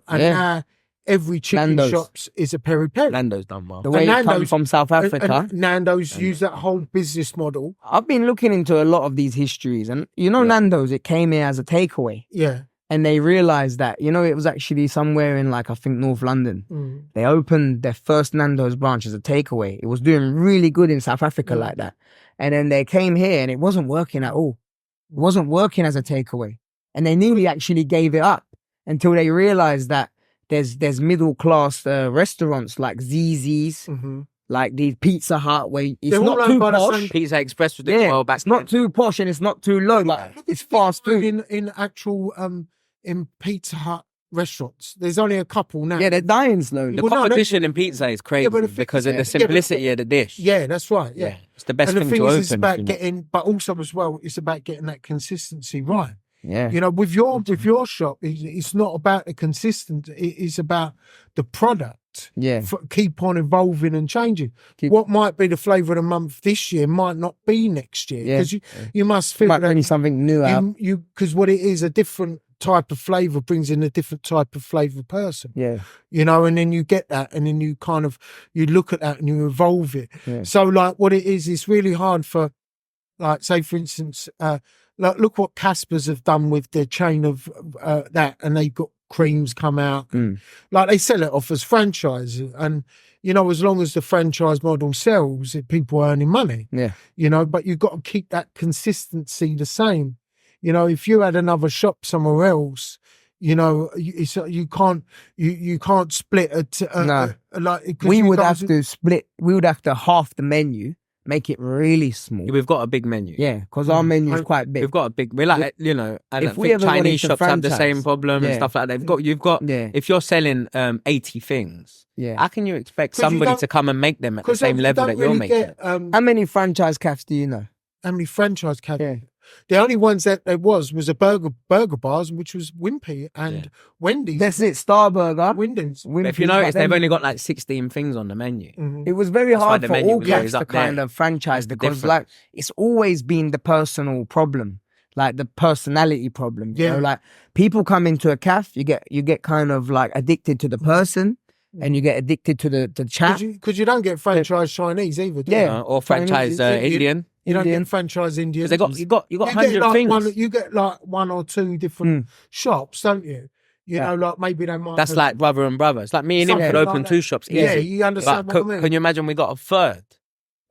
S1: And now every chicken
S2: Nando's.
S1: shops is a peri peri.
S3: Nando's done well.
S2: The way it comes from South Africa.
S1: And Nando's use that whole business model.
S2: I've been looking into a lot of these histories, and Nando's, it came here as a takeaway.
S1: Yeah.
S2: And they realized that, it was actually somewhere in I think North London. They opened their first Nando's branch as a takeaway. It was doing really good in South Africa like that. And then they came here and it wasn't working at all. It wasn't working as a takeaway. And they nearly actually gave it up until they realized that there's middle class restaurants like ZZ's, like the Pizza Hut, where it's not too posh.
S3: Pizza Express was doing well back
S2: it's not too posh and it's not too low. Like it's fast food.
S1: In actual in Pizza Hut restaurants, there's only a couple now.
S2: Yeah, they're dying slowly.
S3: The competition in pizza is crazy because of the simplicity of the dish.
S1: Yeah, that's right. Yeah,
S3: it's the best
S1: and
S3: thing to open.
S1: It's about getting, but also as well, it's about getting that consistency right.
S2: Yeah,
S1: with your shop, it's not about the consistency. It's about the product. product keep on evolving and changing. What might be the flavour of the month this year might not be next year, because you must feel
S2: might
S1: that
S2: bring something new out.
S1: Because what it is, a different type of flavour brings in a different type of flavour person.
S2: Yeah.
S1: You know, and then you get that, and then you kind of, you look at that and you evolve it.
S2: Yeah.
S1: So like what it is, it's really hard for, like, say for instance, like look what Casper's have done with their chain of that, and they've got creams come out. Like they sell it off as franchise, and you know, as long as the franchise model sells, people are earning money.
S2: Yeah.
S1: You know, but you've got to keep that consistency the same. You know, if you had another shop somewhere else, you know, you can't split it.
S2: No.
S1: Like
S2: we would have to split. We would have to half the menu, make it really small.
S3: We've got a big menu.
S2: Yeah, because our menu is quite big.
S3: We've got a big. We're like, you know, and
S2: if
S3: I
S2: we
S3: think
S2: ever wanted
S3: Chinese
S2: to
S3: shops have the
S2: franchise,
S3: same problem and stuff like that. You've got. If you're selling 80 things, how can you expect somebody to come and make them at the same level that you're making?
S2: How many franchise cafes do you know?
S1: How many franchise cafes? Yeah. The only ones that there was a burger bars, which was Wimpy and Wendy's.
S2: That's it, Starburger.
S1: Wendy's.
S3: If you notice, they've only got like 16 things on the menu.
S1: Mm-hmm.
S2: It was very hard for all cafes to kind of franchise, because like it's always been the personal problem, like the personality problem. You know, like people come into a cafe, you get kind of like addicted to the person, and you get addicted to the chat.
S1: Because you don't get franchise Chinese either, do you?
S3: Or franchise Indian.
S1: You don't get franchise Indian.
S3: You got 100 things.
S1: You get like one or two different shops, don't you? You know, like maybe they might.
S3: That's like brother and brother. It's like me and him could open 2 shops.
S1: Yeah, you understand what I mean?
S3: Can you imagine we got a third?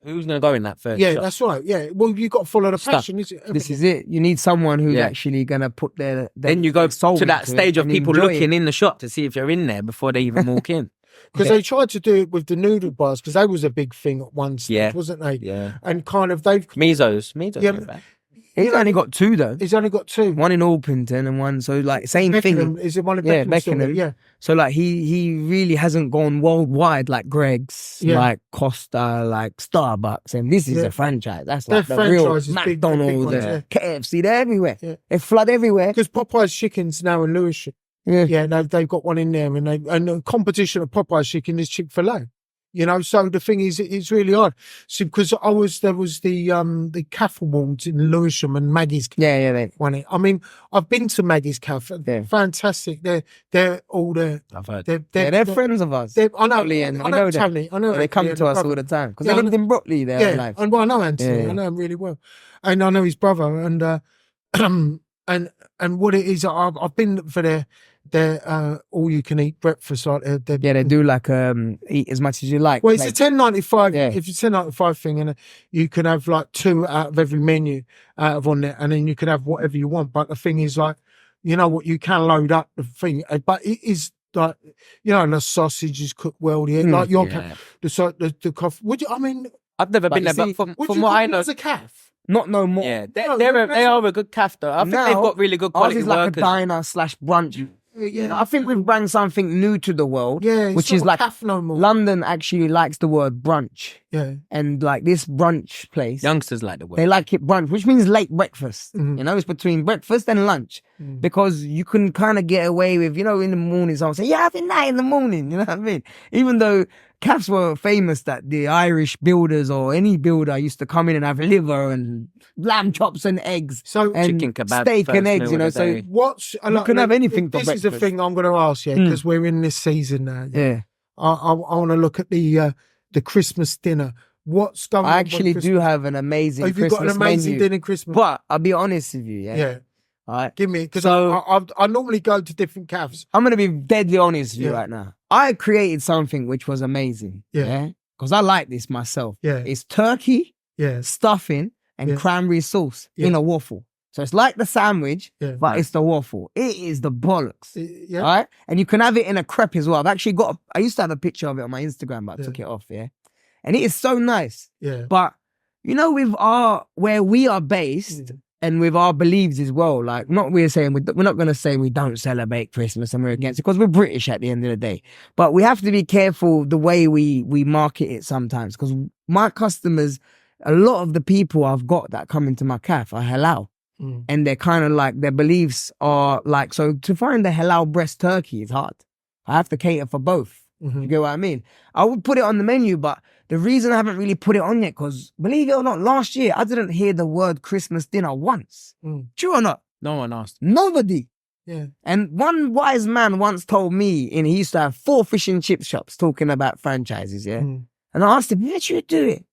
S3: Who's going to go in that third shop?
S1: That's right. Yeah, well, you got to follow the passion.
S2: This is it. You need someone who's actually going to put their
S3: then you go to that stage of people looking in the shop to see if you're in there before they even walk in.
S1: Because they tried to do it with the noodle bars, because that was a big thing at one stage, wasn't they?
S3: Yeah.
S1: And kind of they've
S3: Mizo's.
S2: He's only got 2 though.
S1: He's only got 2.
S2: One in Alpington and one, so like same
S1: Beckenham,
S2: thing.
S1: Is it one of Beckenham?
S2: Yeah. So like he really hasn't gone worldwide like Greg's, like Costa, like Starbucks, and this is a franchise. That's like the real McDonald's, KFC. They're everywhere. Yeah. They flood everywhere.
S1: Because Popeye's Chicken's now in Lewisham. Yeah, they've got one in there, and the competition of Popeye's Chicken is Chick-fil-A. You know, so the thing is, it's really odd. So because there was the Cafe Awards in Lewisham and Maggie's Cafe.
S2: They
S1: won it. I mean, I've been to Maggie's Cafe. They're fantastic. They're all there.
S3: I've heard.
S2: They're friends of us.
S1: I know.
S2: Liam,
S1: I know Tony. I know.
S2: They come to us all the time because they lived in Brockley there.
S1: Yeah, and I know Anthony. I know him really well, and I know his brother. And and what it is, I've been for their all you can eat breakfast. Like
S2: they do like eat as much as you like.
S1: Well, it's a $10.95. If it's a $10.95 thing, and you can have like 2 out of every menu out of on there, and then you can have whatever you want. But the thing is, like, you know what, you can load up the thing, but it is like, you know, the sausage is cooked well. Like your the coffee. Would you? I mean,
S3: I've never been there, but from what I know,
S1: it's a calf.
S2: Not no more.
S3: Yeah, they are a good cafe though. I think they've got really good quality
S2: ours is like
S3: workers.
S2: a diner / brunch.
S1: Yeah,
S2: I think we've brand something new to the world.
S1: Yeah,
S2: which is like
S1: no more.
S2: London actually likes the word brunch.
S1: Yeah,
S2: and like this brunch place,
S3: youngsters like the word.
S2: They like it brunch, which means late breakfast. You know, it's between breakfast and lunch because you can kind of get away with, you know, in the morning someone say, "Yeah, having that in the morning." You know what I mean? Even though cafes were famous that the Irish builders or any builder used to come in and have liver and lamb chops and eggs,
S1: so
S2: and
S3: chicken kebab,
S2: steak and eggs. You know, so
S1: you
S2: can have anything.
S1: This is the thing I'm going to ask you, because we're in this season now.
S2: Yeah,
S1: I want to look at the Christmas dinner. What's going on?
S2: I actually do have an amazing.
S1: Have you got an amazing dinner Christmas?
S2: But I'll be honest with you.
S1: Yeah.
S2: All right.
S1: Give me, because I normally go to different cafes.
S2: I'm going to be deadly honest with you right now. I created something which was amazing. Yeah. Because I like this myself. Yeah. It's turkey, stuffing, and cranberry sauce in a waffle. So it's like the sandwich, but it's the waffle. It is the bollocks. All right. And you can have it in a crepe as well. I've actually I used to have a picture of it on my Instagram, but I took it off. Yeah. And it is so nice. Yeah. But, you know, with where we are based, and with our beliefs as well, like we're not going to say we don't celebrate Christmas and we're against it, because we're British at the end of the day. But we have to be careful the way we market it sometimes, because my customers, a lot of the people I've got that come into my cafe are halal. And they're kind of like, their beliefs are like, so to find the halal breast turkey is hard. I have to cater for both. You get what I mean? I would put it on the menu, but the reason I haven't really put it on yet, because believe it or not, last year I didn't hear the word Christmas dinner once. True or not?
S3: No one asked.
S2: Nobody.
S1: Yeah.
S2: And one wise man once told me, and he used to have 4 fish and chip shops talking about franchises, yeah? And I asked him, how'd you do it?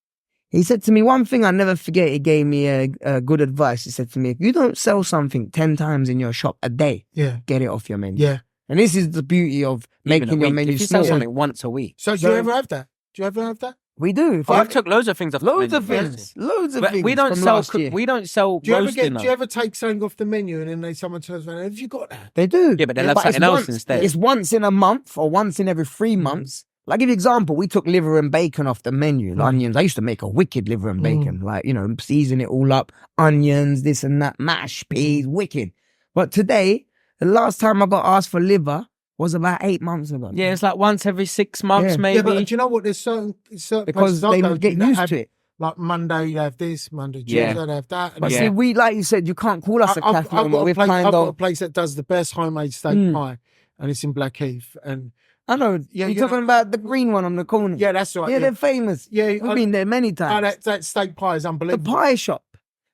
S2: He said to me, one thing I never forget, he gave me a good advice. He said to me, if you don't sell something 10 times in your shop a day, get it off your menu.
S1: Yeah.
S2: And this is the beauty of making your menu
S3: If you
S2: small.
S3: sell something once a week.
S1: So do you ever have that? Do you ever have that?
S2: We do.
S3: I've took loads of things off
S2: Loads
S3: the
S2: of
S3: menu.
S2: things. Loads of
S3: But
S2: things.
S3: we don't
S2: from
S3: sell.
S2: last year.
S3: We don't sell
S1: Do you ever
S3: roast
S1: get?
S3: dinner.
S1: Do you ever take something off the menu and then someone turns around? Have you got that?
S2: They do.
S3: Yeah, but they'll have
S2: it's
S3: something else
S2: once-
S3: instead.
S2: It's once in a month or once in every 3 months. Like, give you example, we took liver and bacon off the menu. Onions. I used to make a wicked liver and bacon. Like, season it all up. Onions, this and that, mashed peas, wicked. But today, the last time I got asked for liver was about 8 months ago.
S3: Yeah, it's like once every 6 months,
S2: Yeah.
S3: maybe.
S1: Yeah, but do you know what? There's certain
S2: Because
S1: places I
S2: they
S1: go
S2: would get
S1: that
S2: used
S1: have,
S2: to it.
S1: Like Monday they have this, Monday, Tuesday
S3: Yeah.
S1: they have that.
S2: But
S3: Yeah.
S2: see, we, like you said, you can't call us a cafe no more. We've
S1: I've
S2: kind
S1: got a
S2: of...
S1: place that does the best homemade steak pie, and it's in Blackheath. And
S2: I know.
S1: Yeah,
S2: You're
S1: yeah.
S2: talking about the green one on the corner.
S1: yeah, that's right.
S2: Yeah, they're famous.
S1: Yeah,
S2: We've been there many times.
S1: that steak pie is
S2: The
S1: unbelievable.
S2: pie shop.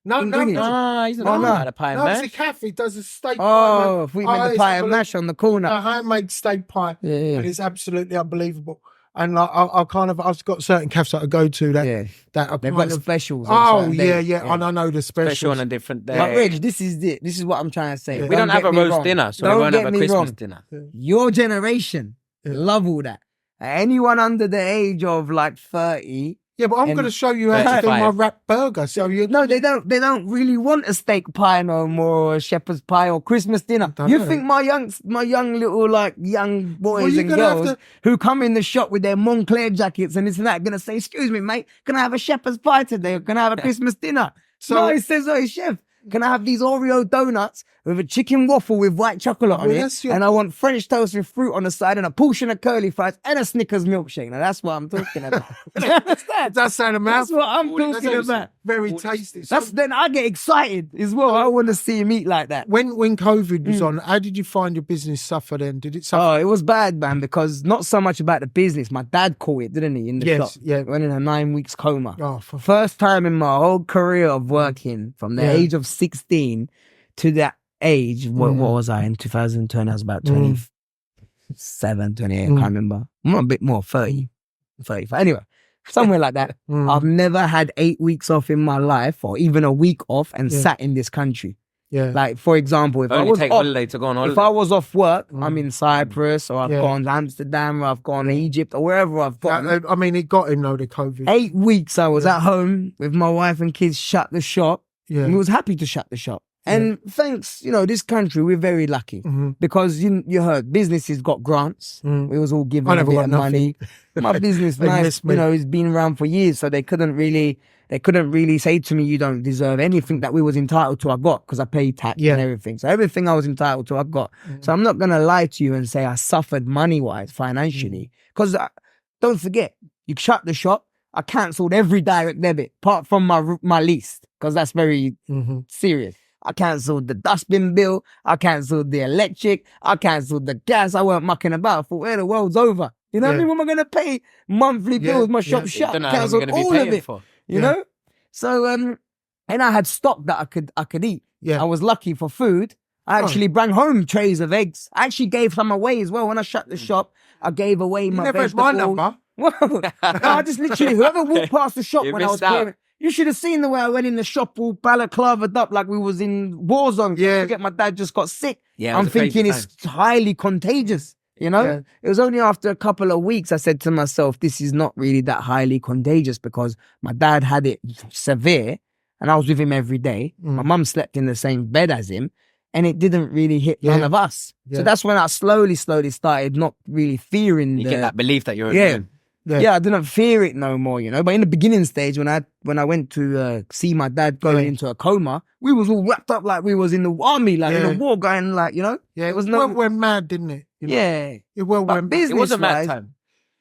S1: No,
S2: ingredients.
S3: He's not
S2: No,
S3: talking
S2: no.
S3: about the pie and
S1: no, it's a
S3: mash.
S1: cafe. It does a steak pie.
S2: Oh,
S1: man.
S2: if we meant the
S1: it's
S2: pie and
S1: unbelievable.
S2: mash on the corner.
S1: A handmade steak pie,
S2: Yeah, yeah.
S1: and it's absolutely unbelievable. And like, I've got certain cafes that I go to that
S2: Yeah.
S1: that are
S2: They've
S1: kind
S2: got
S1: of,
S2: specials. on
S1: oh
S2: certain
S1: yeah,
S2: days.
S1: yeah, and I know the
S3: Special
S1: specials.
S3: on a different day.
S2: But Reg, this is it. This is what I'm trying to say.
S1: Yeah.
S3: we don't have a
S2: get me
S3: roast
S2: wrong.
S3: dinner, so we
S2: Don't
S3: won't have
S2: get
S3: a
S2: me
S3: Christmas
S2: wrong.
S3: dinner.
S2: Your generation love all that. Anyone under the age of like 30,
S1: Yeah, but I'm
S2: And-
S1: going to show you how to do my
S3: 35.
S1: wrap burger. So you
S2: no, they don't. They don't really want a steak pie no more, or a shepherd's pie, or Christmas dinner.
S1: Don't
S2: You
S1: know.
S2: think my young little like young boys
S1: you're
S2: and
S1: gonna have
S2: girls who come in the shop with their Montclair jackets and this and that, gonna say, "Excuse me, mate, can I have a shepherd's pie today? Or can I have a Christmas dinner?"
S1: So-
S2: No, he says, "Oh, chef, can I have these Oreo donuts with a chicken waffle with white chocolate on
S1: Well,
S2: it?
S1: that's your-
S2: And I want French toast with fruit on the side and a portion of curly fries and a Snickers milkshake." Now that's what I'm talking about. You understand?
S1: That's sound a
S2: That's
S1: mouthful.
S2: what I'm
S1: That's
S2: talking about.
S1: Very tasty. So
S2: That's then I get excited as well. I want to see him eat like that.
S1: when COVID was on, how did you find your business suffer then? Did it suffer?
S2: Oh, it was bad, man, because not so much about the business. My dad caught it, didn't he, in the
S1: Yes,
S2: shop?
S1: yeah.
S2: Went in a 9 weeks coma.
S1: Oh, for
S2: First time in my whole career of working, from the
S1: Yeah.
S2: age of 16 to that age, what was I in 2020? I was about 27, 28, I can't remember. I'm a bit more, 30, 35. Anyway, somewhere like that. I've never had 8 weeks off in my life, or even a week off, and sat in this country.
S1: yeah.
S2: Like, for example, if I
S3: Only
S2: was
S3: take
S2: off,
S3: holiday to go on holiday.
S2: if I was off work, I'm in Cyprus, or I've
S1: Yeah.
S2: gone to Amsterdam, or I've gone to Egypt, or wherever I've gone.
S1: I mean, it got him though, the COVID.
S2: 8 weeks I was at home with my wife and kids, shut the shop.
S1: Yeah.
S2: And we was happy to shut the shop. And thanks, this country, we're very lucky because you heard businesses got grants. We was all given
S1: I
S2: a
S1: never
S2: bit
S1: got
S2: of
S1: nothing.
S2: money. My business,
S1: They
S2: nice,
S1: missed me.
S2: it's been around for years, so they couldn't really say to me, you don't deserve anything that we was entitled to. I got because I paid tax
S1: Yeah.
S2: and everything. So everything I was entitled to, I got. So I'm not gonna lie to you and say I suffered money wise, financially, because don't forget, you shut the shop. I cancelled every direct debit apart from my lease because that's very serious. I cancelled the dustbin bill. I cancelled the electric. I cancelled the gas. I weren't mucking about. I thought, where the world's over. You know what I mean? What am I going to pay monthly bills? My shop shut.
S3: Don't know how long you're
S2: Cancelled
S3: going to be
S2: all of
S3: paying
S2: it.
S3: for.
S2: You know? So, and I had stock that I could eat.
S1: Yeah.
S2: I was lucky for food. I actually brought home trays of eggs. I actually gave some away as well. When I shut the shop, I gave away my
S1: never had
S2: vegetables.
S1: my number.
S2: Whoa. No, I just literally, whoever walked past the shop
S3: You
S2: when I was
S3: missed out.
S2: clearing, you should have seen the way I went in the shop all balaclavaed up like we was in war zone.
S1: Yeah.
S2: I forget my dad just got sick.
S3: Yeah, it
S2: I'm
S3: was a crazy
S2: thinking
S3: time.
S2: it's highly contagious,
S1: Yeah.
S2: It was only after a couple of weeks I said to myself, this is not really that highly contagious because my dad had it severe and I was with him every day. My mum slept in the same bed as him. And it didn't really hit none of us.
S1: Yeah.
S2: So that's when I slowly started not really fearing
S3: You get that belief that you're immune.
S2: I didn't fear it no more, But in the beginning stage, when I went to see my dad going into a coma, we was all wrapped up like we was in the army, like in a war, going like,
S1: Yeah,
S2: it was
S1: well, went mad, didn't it? You know?
S2: yeah.
S1: It well
S2: But
S1: went
S2: business
S3: It wasn't
S2: wise,
S3: that time.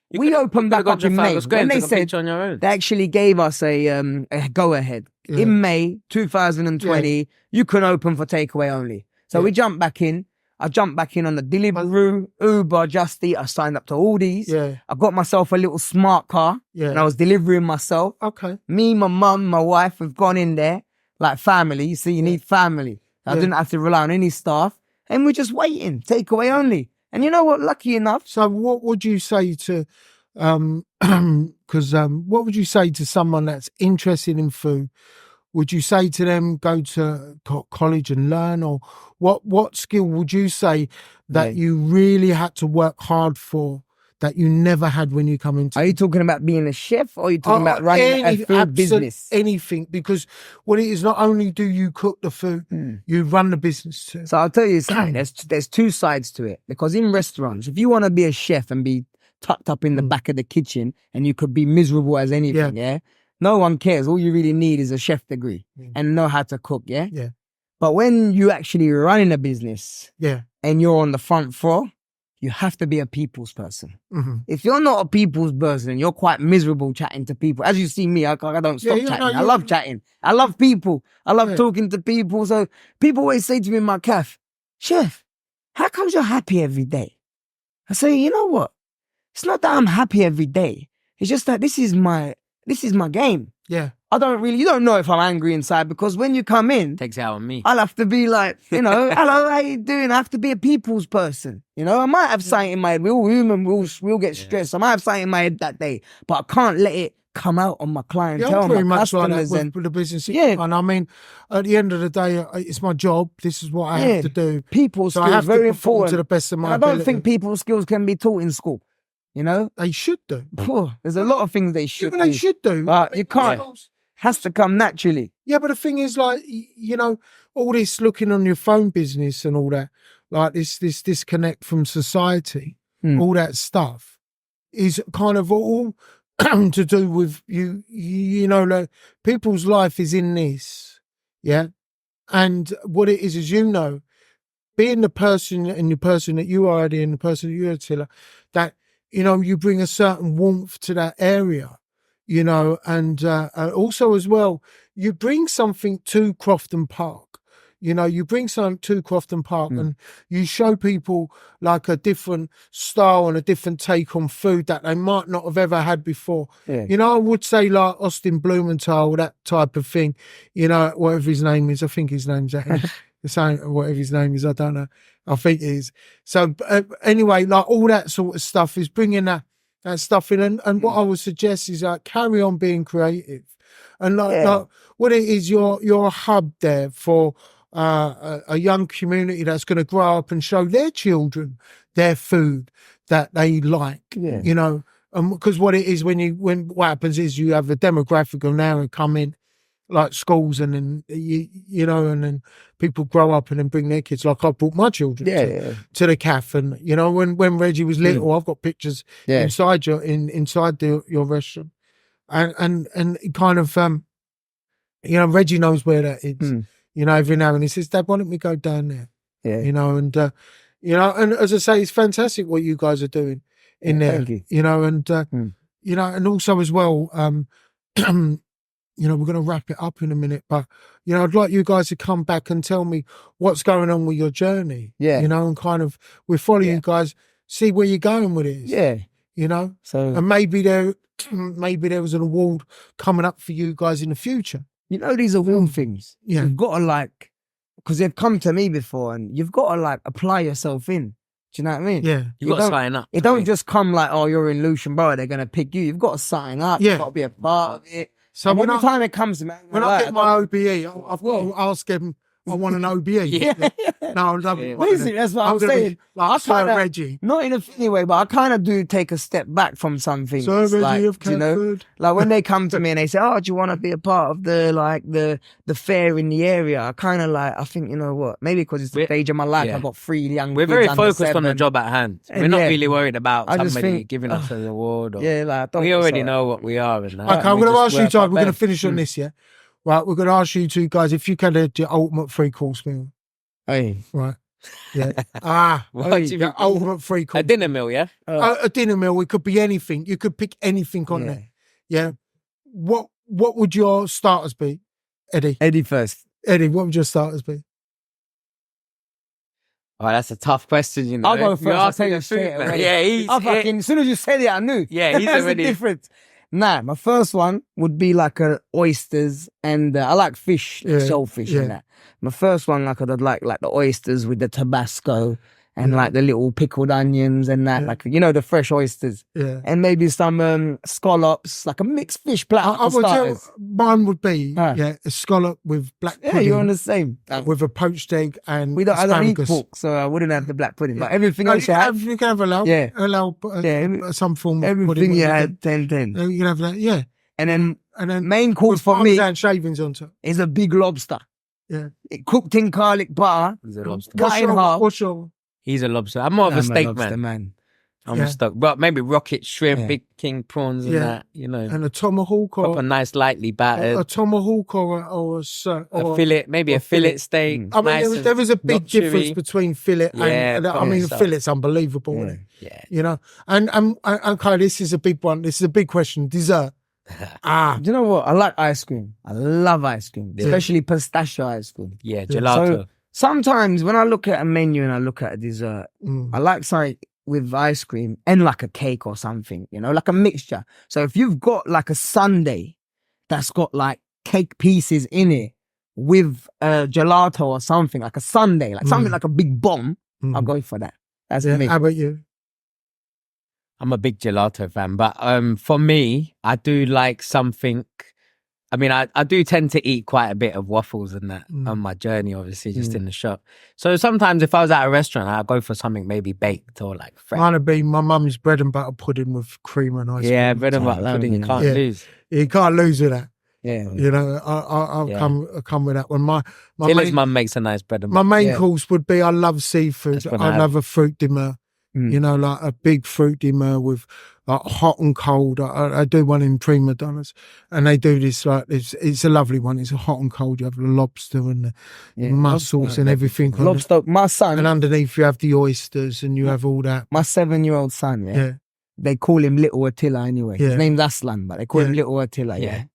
S3: You
S2: we
S3: could've-
S2: opened
S3: you
S2: back
S3: could've
S2: up
S3: gone
S2: in
S3: to
S2: May.
S3: Trafalgar Square
S2: When
S3: and
S2: they
S3: took a
S2: said
S3: picture on your own.
S2: they actually gave us a go ahead in May 2020. You can open for takeaway only. So we jumped back in. I jumped back in on the Deliveroo, Uber, Just Eat. I signed up to all these.
S1: Yeah.
S2: I got myself a little smart car and I was delivering myself.
S1: Okay.
S2: Me, my mum, my wife, we've gone in there like family. You see, you need family. I didn't have to rely on any staff. And we're just waiting, takeaway only. And you know what? Lucky enough.
S1: So what would you say to, what would you say to someone that's interested in food? Would you say to them, go to college and learn? Or what skill would you say that you really had to work hard for that you never had when you come into?
S2: Are you talking about being a chef or are you talking about running a food business?
S1: Anything, because what it is, not only do you cook the food, you run the business too.
S2: So I'll tell you something, there's two sides to it. Because in restaurants, if you want to be a chef and be tucked up in the back of the kitchen and you could be miserable as anything, no one cares. All you really need is a chef degree and know how to cook, yeah? But when you actually running a business and you're on the front floor, you have to be a people's person. If you're not a people's person, you're quite miserable chatting to people. As you see me, I don't stop chatting. I love chatting. I love people. I love talking to people. So people always say to me in my cafe, Chef, how comes you're happy every day? I say, you know what? It's not that I'm happy every day. It's just that this is my game.
S1: Yeah.
S2: You don't know if I'm angry inside because when you come in,
S3: Takes it out on me.
S2: I'll have to be like, hello, how you doing? I have to be a people's person. I might have something in my head. We're all human. We'll get stressed. I might have something in my head that day, but I can't let it come out on my clientele,
S1: I'm pretty
S2: my
S1: much like
S2: customers.
S1: that with the business.
S2: Yeah.
S1: And I mean, at the end of the day, it's my job. This is what I have to do.
S2: People
S1: So
S2: skills,
S1: I have
S2: very
S1: to perform
S2: important.
S1: to the best of my
S2: I don't
S1: ability.
S2: think people skills can be taught in school.
S1: They should do.
S2: There's a lot of things they should
S1: They should do.
S2: But you can't. Has to come naturally.
S1: Yeah, but the thing is, like, all this looking on your phone business and all that, like this disconnect from society, all that stuff is kind of all to do with like people's life is in this, and what it is being the person and the person that you are, Eddie, and the person that you are, Atila, that you bring a certain warmth to that area. And also as well, you bring something to Crofton Park. You bring something to Crofton Park and you show people like a different style and a different take on food that they might not have ever had before.
S2: Yeah.
S1: I would say like Austin Blumenthal, that type of thing, whatever his name is. I think his name's whatever his name is, I don't know. I think it is. So anyway, like all that sort of stuff is bringing that stuff in, and what I would suggest is carry on being creative, and like what it is, you're a hub there for a young community that's going to grow up and show their children their food that they like, because what it is what happens is you have a demographic of now and come in like schools, and then and then people grow up and then bring their kids. Like I brought my children to the cafe, and when Reggie was little, I've got pictures inside your restaurant, and it kind of Reggie knows where that is. Every now and then he says, Dad, why don't we go down there? And as I say, it's fantastic what you guys are doing in there.
S2: Thank you.
S1: And also as well, we're going to wrap it up in a minute, but I'd like you guys to come back and tell me what's going on with your journey. And kind of we follow you guys, see where you're going with it.
S2: So
S1: and maybe there was an award coming up for you guys in the future.
S2: These award things. You've got to because they've come to me before, and you've got to apply yourself in. Do you know what I mean?
S1: Yeah.
S3: You've got to sign up.
S2: It don't just come like, oh, you're in Lucian Borough, they're going to pick you. You've got to sign up. You've got to be a part of it. So every time it comes to me,
S1: when I get my OBE, I've got to ask him, I want an OBE. No,
S2: basically, that's what I'm saying.
S1: Like Sir Reggie.
S2: Not in a funny way, but I kind of do take a step back from some things.
S1: Sir Reggie of Catford.
S2: Like when they come to me and they say, oh, do you want to be a part of the fair in the area? I kind of I think, you know what, maybe because it's the stage of my life, I've got 3 young
S3: We're
S2: kids
S3: very
S2: under
S3: focused
S2: 7.
S3: on the job at hand. We're not really worried about somebody giving us an award.
S2: We
S3: already know what we are. And
S1: okay, I'm going to ask you, Todd, we're going to finish on this, Right, we're going to ask you two guys if you can do your ultimate 3-course meal.
S2: Hey.
S1: Right. Yeah.
S3: Your
S1: ultimate 3-course.
S3: A dinner meal, yeah?
S1: A dinner meal. It could be anything. You could pick anything on there. Yeah. What would your starters be, Eddie?
S2: Eddie first.
S1: Eddie, what would your starters be?
S3: Oh, that's a tough question, you know.
S2: I'll go first.
S3: You're
S2: I'll
S3: asking
S2: tell you
S3: the
S2: straight
S3: food, man.
S2: away.
S3: Yeah, he's
S2: I fucking, as soon as you said it, I knew.
S3: Yeah, he's
S2: That's
S3: already
S2: the difference. Nah, my first one would be like oysters, and I like fish, like shellfish and that. My first one, like I'd like the oysters with the Tabasco and like the little pickled onions and that, like the fresh oysters.
S1: Yeah.
S2: And maybe some scallops, like a mixed fish platter
S1: I
S2: for
S1: would tell
S2: starters.
S1: mine would be a scallop with black pudding.
S2: Yeah, you're on the same.
S1: With a poached egg and
S2: I don't eat
S1: asparagus.
S2: pork, so I wouldn't have the black pudding. But everything else you have,
S1: You can have some form of
S2: everything
S1: pudding.
S2: you had, 10.
S1: You can have that, yeah.
S2: And then main
S1: with
S2: course for me
S1: Parmesan shavings on top.
S2: is a big lobster.
S1: Yeah.
S2: It cooked in garlic butter,
S3: He's a lobster.
S2: cut in half.
S1: What's your?
S3: He's a lobster. I'm more of a steak
S2: lobster,
S3: man. I'm a steak. But maybe rocket shrimp,
S2: Yeah.
S3: big king prawns and that,
S1: And a tomahawk or
S3: proper nice, lightly battered.
S1: a tomahawk or
S3: a fillet, maybe a fillet steak.
S1: I mean,
S3: nice
S1: there is a
S3: and
S1: big
S3: not
S1: difference
S3: chewy.
S1: between fillet and I mean,
S3: so.
S1: fillet's unbelievable, isn't it?
S3: Yeah.
S1: And okay, this is a big one. This is a big question. Dessert.
S2: Do you know what? I like ice cream. I love ice cream, especially pistachio ice cream.
S3: Yeah, gelato.
S2: So sometimes when I look at a menu and I look at a dessert, I like something with ice cream and like a cake or something, like a mixture. So if you've got like a sundae that's got like cake pieces in it with gelato or something, like a sundae, like something like a big bomb, I'll go for that. That's me.
S1: How about you?
S3: I'm a big gelato fan, but for me, I do like something. I mean, I do tend to eat quite a bit of waffles and that on my journey, obviously, just in the shop. So sometimes if I was at a restaurant, I'd go for something maybe baked or like fresh.
S1: Mine would be my mum's bread and butter pudding with cream and ice cream.
S3: Yeah, bread and butter pudding, you can't lose.
S1: You can't lose with that.
S2: Yeah.
S1: I'll come with that one. My
S3: Tilla's mum makes a nice bread and
S1: my
S3: butter.
S1: main course would be I love seafood. I love a fruit de mer. Like a big fruit de mer with hot and cold. I do one in Prima Donnas, and they do this like it's a lovely one. It's a hot and cold. You have the lobster and the mussels and everything.
S2: Lobster. My son,
S1: and underneath you have the oysters and you have all that.
S2: My 7-year-old son, they call him Little Atila anyway. His name's Aslan, but they call him Little Atila. Yeah.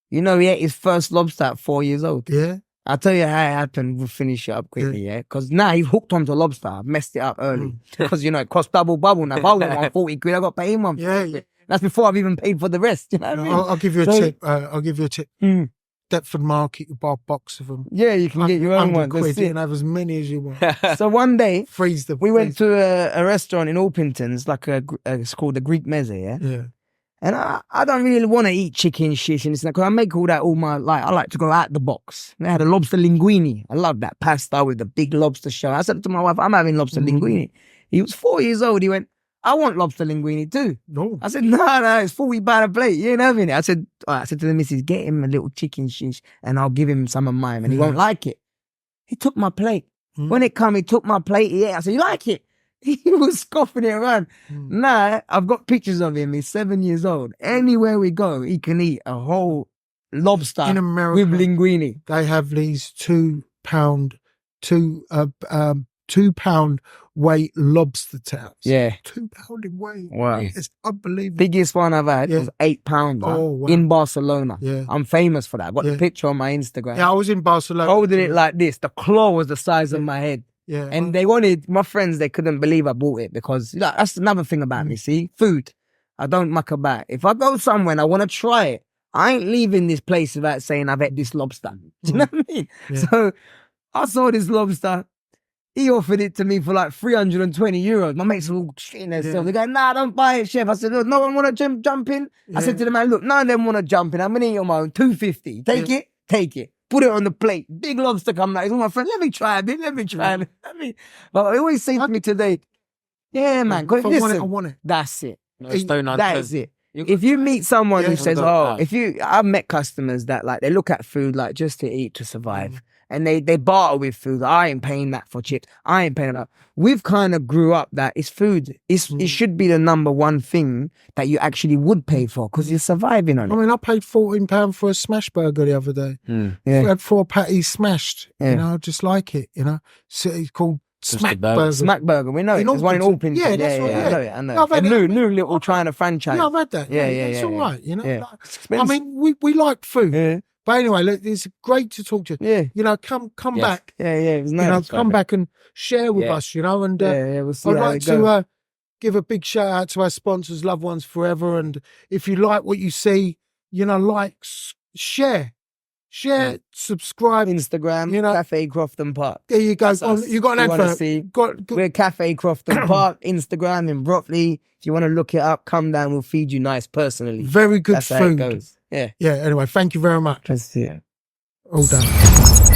S2: He ate his first lobster at 4 years old.
S1: Yeah.
S2: I'll tell you how it happened. We'll finish it up quickly, because now he's hooked onto lobster. I've messed it up early. Because, it costs double bubble now. If I want 40 quid, I got to pay him one.
S1: Yeah.
S2: That's before I've even paid for the rest. You know what I mean?
S1: I'll give you a tip. I'll give you a tip. Deptford Market, you buy a box of them.
S2: Yeah, you can get your own one.
S1: £100 and have as many as you want.
S2: So one day,
S1: freeze them.
S2: We went to a restaurant in Orpington. Like it's called the Greek Meze,
S1: Yeah.
S2: And I don't really want to eat chicken shish and this because I make all that I like to go out the box. They had a lobster linguine. I love that pasta with the big lobster shell. I said to my wife, I'm having lobster linguine. He was 4 years old. He went, I want lobster linguine too.
S1: No.
S2: I said, no, it's £40 a plate. You ain't having it. I said to the missus, get him a little chicken shish and I'll give him some of mine and he won't like it. He took my plate. When it come, he took my plate. Yeah, I said, you like it? He was scoffing it around. Nah, I've got pictures of him. He's 7 years old. Anywhere we go, he can eat a whole lobster
S1: in America,
S2: with linguine.
S1: They have these £2 weight lobster tails.
S2: Yeah.
S1: £2 in weight.
S2: Wow.
S1: It's unbelievable.
S2: Biggest one I've had was £8 in Barcelona.
S1: Yeah.
S2: I'm famous for that. I've got the picture on my Instagram.
S1: Yeah, I was in Barcelona.
S2: Holding it like this. The claw was the size of my head.
S1: Yeah.
S2: And my friends, they couldn't believe I bought it because that's another thing about me, see? Food. I don't muck about. If I go somewhere and I want to try it, I ain't leaving this place without saying I've had this lobster. Do you know what I mean? Yeah. So I saw this lobster. He offered it to me for like €320. My mates were all shitting themselves. They go, nah, don't buy it, chef. I said, look, no one want to jump in? Yeah. I said to the man, look, none of them want to jump in. I'm going to eat on my own. $2.50. Take it. Put it on the plate. Big lobster come out. He's all my friend. Let me try a bit. But I always say to me today, yeah, man. Go, listen,
S1: I want it.
S2: That's it.
S3: No,
S2: that is it. If you meet someone who says, I've met customers that like, they look at food like just to eat, to survive. And they barter with food. I ain't paying that for chips. I ain't paying that. We've kind of grew up that it's food. It should be the number one thing that you actually would pay for because you're surviving on it.
S1: I mean, I paid £14 for a smash burger the other day. I had 4 patties smashed. I just like it. So it's called Smack Burger.
S2: Smack Burger. We know it. There's one in Orpington.
S1: Yeah, that's right.
S2: I know it. A new little Trying to franchise.
S1: Yeah, I've had that.
S2: Yeah.
S1: It's all right.
S2: Yeah.
S1: I mean, we like food.
S2: Yeah.
S1: But anyway, look, it's great to talk to you.
S2: Yeah.
S1: You know, come
S3: Yes.
S1: back.
S2: Yeah, it was nice.
S1: You know, come back and share with
S3: Yeah.
S1: us. You know, and
S2: We'll see
S1: I'd
S2: how
S1: like
S2: it goes.
S1: to give a big shout out to our sponsors, Loved Ones Forever. And if you like what you see, you know, like, share, subscribe.
S2: Instagram,
S1: you know,
S2: Cafe Crofton Park.
S1: There you go.
S2: That's us.
S1: You got an
S2: You wanna
S1: advert.
S2: see-
S1: Got,
S2: We're Cafe Crofton Park, Instagram in Brockley. If you want to look it up, come down. We'll feed you nice personally.
S1: very good
S2: That's how it
S1: food.
S2: goes. Yeah.
S1: Yeah. Anyway, thank you very much.
S2: Let's see it.
S1: All done.